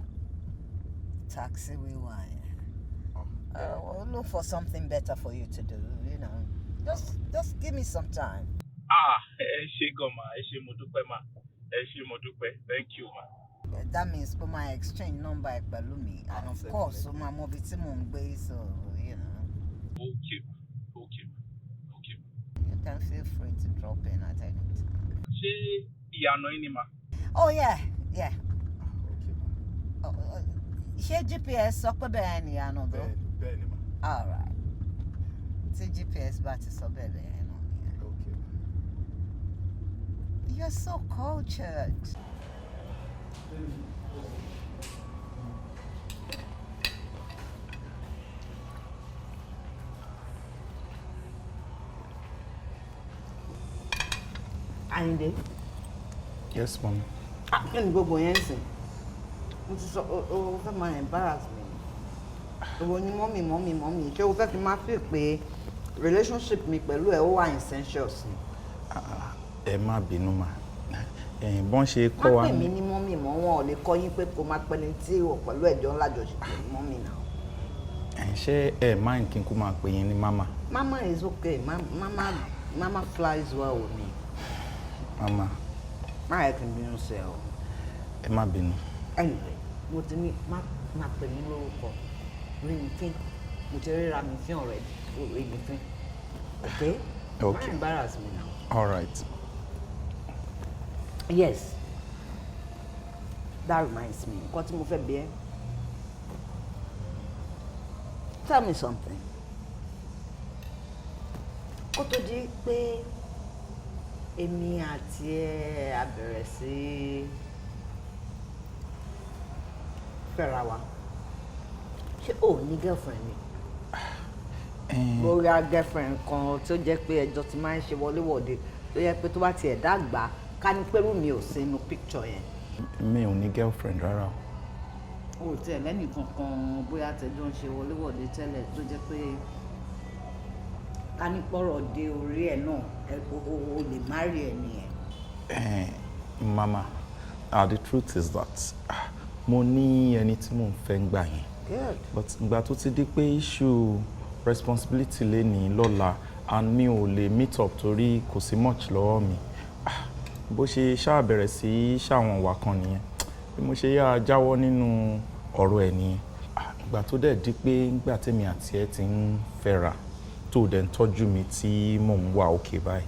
taxi wíwá yẹn. We'll look for something better for you to do, Just give me some time. Ẹ ṣé gan ma, ẹ ṣé mo dúpẹ́ ma. Ẹ ṣé mo dúpẹ́. Thank you, ma. That means pé my exchange number ẹ pẹ̀lú mi, and of course, o máa mọ ibi tí mò ń gbé, so, Okay, ma. Okay. You can feel free to drop in at any time. Ṣé ìyànà yín ni ma? Oh, yeah. Ṣé GPS sọ pé bẹ́ẹ̀ ni ìyànà dó? Bẹ́ẹ̀ni ma. All right. Tí GPS bá ti sọ bẹ́ẹ̀ bẹ́ẹ̀ náà nìyẹn. Okay. You're so cultured. Àyìndé. Yes, mom. Kí ni gbogbo yẹn ń sìn? Mo ti sọ o fẹ́ máa embarrass mi. Òwò ni mọ́mì. Ṣé o fẹ́ fi máa fi pé relationship mi pẹ̀lú ẹ̀ ó wà essentials ni? Ẹ má bínú mà. Bọ́n ṣe kọ́ wa. Má pè mí ní mọ́mì mọ́, wọn ò lè kọ́ yín pé kó máa pẹ́ni tí ò pẹ̀lú ẹ̀jọ́ ńlá jọ̀ṣepọ̀ ní mọ́mì náà. Ṣé ẹ máa ń kí n kú máa pè yín ní mama? Mama is okay. Mama flies well with me. Mama. Má yẹ kí n bínú sí ẹ o. Ẹ má bínú. Anyway, mo ti ní má pè mí lórúkọ. Rí mi fín. Mo ti ríra mi fín already. Rí mi fín. Okay? Okay. Má embarrass me now. All right. Yes. That reminds me. Nǹkan tí mo fẹ́ bi ẹ́. Tell me something. kó tó di pé èmi àti ẹ á bẹ̀rẹ̀ sí fẹ́ra wa ṣé o ní girlfriend ni? Bóyá girlfriend kan tó jẹ́ pé ẹjọ́ ti máa ń ṣe wọléwọ̀de tó yẹ pé tó bá tiẹ̀ dàgbà ká ní pẹ́rù mi ò sí inú picture yẹn. Mi ò ní girlfriend rárá. O tiẹ̀ lẹ́nìí kankan bóyá tẹjọ́ ń ṣe wọléwọ̀de tẹ́lẹ̀ tó jẹ́ pé ká ní pọ̀rọ̀ dé orí ẹ̀ náà o lè má rí ẹ̀ nìyẹn. Mama, the truth is that mo ní ẹni tí mò ń fẹ́ ń gbà yẹn. Good. But ìgbà tó ti di pé issue responsibility lé ní lọ́la and mi ò lè meet up torí kò sí much lọ́wọ́ mi. Bó ṣe ṣáà bẹ̀rẹ̀ sí ṣàwọn ìwà kan nìyẹn. Bí mo ṣe yá jáwọ́ nínú ọ̀rọ̀ ẹ̀ nìyẹn. Ìgbà tó dẹ̀ di pé ńgbà tèmi àti ẹ ti ń fẹ́ra tó dẹ̀ ń tọ́jú mi tí mò ń wà òkè báyìí.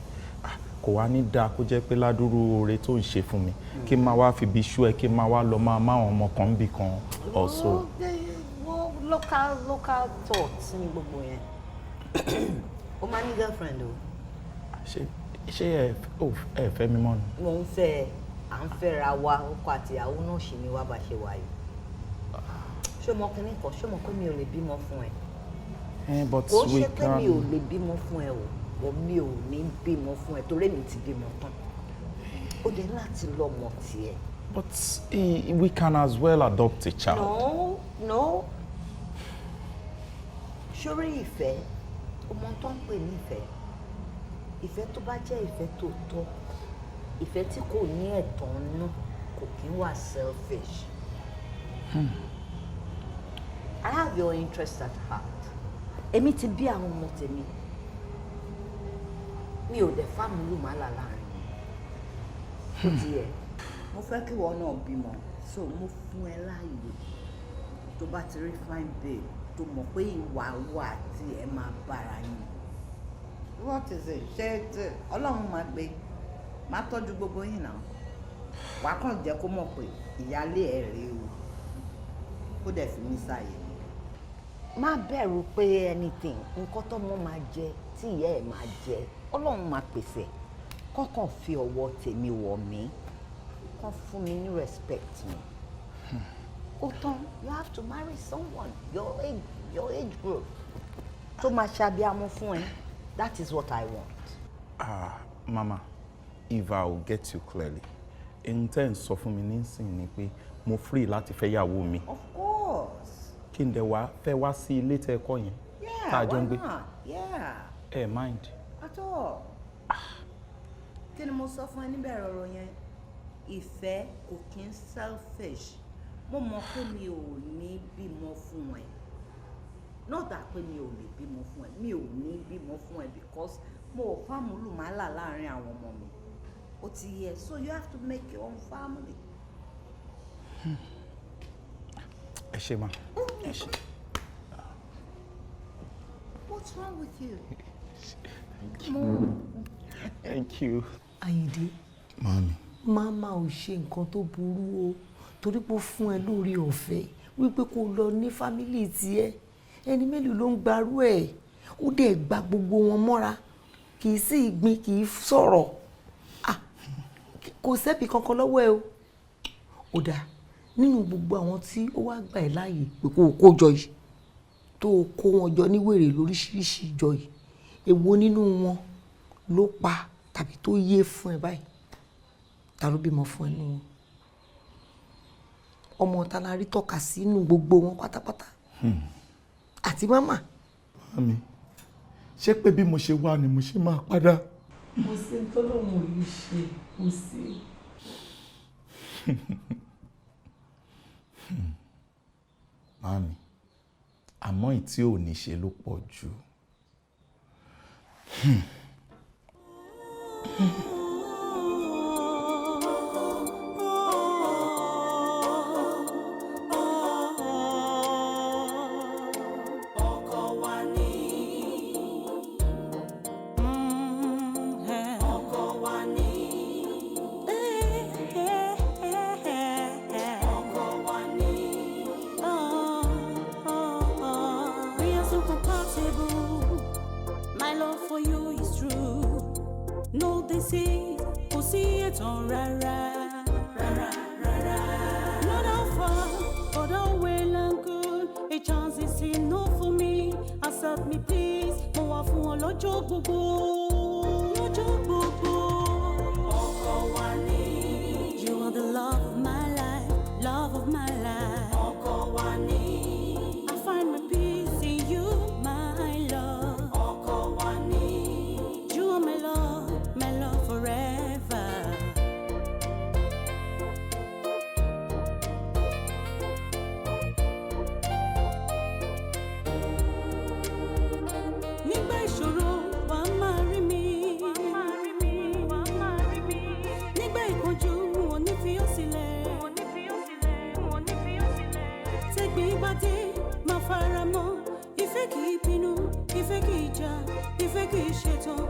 Kò wá ní dáa kó jẹ́ pé ládùúrú oore tó ń ṣe fún mi kí n máa wá fi bí ṣú ẹ kí n máa wá lọ máa máwọn ọmọ kan bì kan ọ̀ṣọ́. Local thoughts ní gbogbo yẹn. O máa ní girlfriend o. Ṣé ẹ fẹ́ mi mọ́ ni? Mo ń fẹ́ à ń fẹ́ra wa ọkọ àti ìyàwó náà ṣì ní wá bá ṣe wà yìí. Ṣé ọmọ kìíní kan ṣé ọmọ pé mi ò lè bímọ fún ẹ? Kò ṣe pé mi ò lè bímọ fún ẹ o bọ̀ mi ò ní bímọ fún ẹ torí mi ti bímọ tán. Ó dé láti lọ́mọ tiẹ̀. But we can as well adopt a child. No. Ṣórí ìfẹ́ ọmọ tó ń pè ní ìfẹ́ tó bá jẹ́ ìfẹ́ tó tọ́ ìfẹ́ tí kò ní ẹ̀tàn nínú kò kí ń wà selfish. I have your interest at heart. Èmi ti bí àwọn ọmọ tèmi mi ò dẹ̀ fámìlì màálà láàrin mi. Ó ti yẹ mo fẹ́ kí ìwọ náà bímọ so mo fún ẹ láàyè tó bá ti rí fine babe tó mọ̀ pé ìwà wà tí ẹ máa bára yín. What is it? Ṣé Ọlọ́run máa gbé máa tọ́jú gbogbo yín náà wàá kàn jẹ́ kó mọ̀ pé ìyáálé ẹ̀ rèé o kó dẹ̀ fi mí sáyé. Má bẹ̀rù pé anything nǹkan tó mọ́ máa jẹ tí ìyá ẹ̀ máa jẹ Ọlọ́run máa pèsè kọ́kàn fi ọwọ́ tèmi wọ̀ mí kàn fún mi ní respect mi. Ó tán you have to marry someone your age group tó máa ṣàbíamọ fún ẹ. That is what I want. Mama, if I will get you clearly, intent sọ fún mi nísìnyí ni pé mo free láti fẹ́ yàwó mi. Of course. Kí n dẹ̀ wá fẹ́ wá sí ilé tẹ́ ẹ̀kọ́ yẹn. Yeah, why not? Yeah. Mind. At all. Kí ni mo sọ fún ẹ níbẹ̀rẹ̀ ọ̀rọ̀ yẹn? Ìfẹ́ kò kí ń selfish. Mo mọ̀ pé mi ò ní bímọ fún ẹ. Not that pé mi ò lè bímọ fún ẹ. Mi ò ní bímọ fún ẹ because mo ò fámúlù màálà láàrin àwọn ọmọ mi. Ó ti yẹ so you have to make your own family. Ẹ ṣé ma. Ẹ ṣé. What's wrong with you? Thank you. Àyìndé. Mami. Màmá ò ṣe nǹkan tó burú o torí pé ó fún ẹ lórí ọ̀fẹ́ wípé kó lọ ní fámílì tiẹ̀ ẹni mélòó ló ń gbarú ẹ̀ ó dẹ̀ gba gbogbo wọn mọ́ra kì í sí ìgbín kì í sọ̀rọ̀ kò sẹ́bi kankan lọ́wọ́ ẹ o ó dáa nínú gbogbo àwọn tí ó wá gbà ẹ́ láàyè pé kó o kó jọ yìí tó o kó wọn jọ ní wèrè lóríṣiríṣi jọ yìí èwo nínú wọn ló pa tàbí tó yé fún ẹ báyìí ta ló bímọ fún ẹ nínú wọn ọmọ ta la rí tọ́ka sí inú gbogbo wọn pátápátá àti màmá. Mami ṣé pé bí mo ṣe wà ni mo ṣe máa padà. mo ṣe ń tọ́lọ́mù yìí ṣe mo ṣe. Mami àmọ́ ìtí ò ní ṣe ló pọ̀ jù. My love for you is true. tán rárá. Not how far, but how well and good. A chance is enough for me. Accept me please. Mo wà fún ọ lọ́jọ́ gbogbo. Lọ́jọ́ gbogbo. Ọkọ wa ni. You are the love of my life, love of my life. Ọkọ wa ni. I find my peace in you, my love. Ọkọ wa ni. You are my love forever. Nígbà ìṣòro wàá máa rí mi. Nígbà ìpọ́njú wọn ò ní fi ọ́ sílẹ̀. Tẹ́gbìn bá dé máa fara mọ́. Ìfẹ́ kì í bínú, ìfẹ́ kì í jà, ìfẹ́ kì í ṣetán.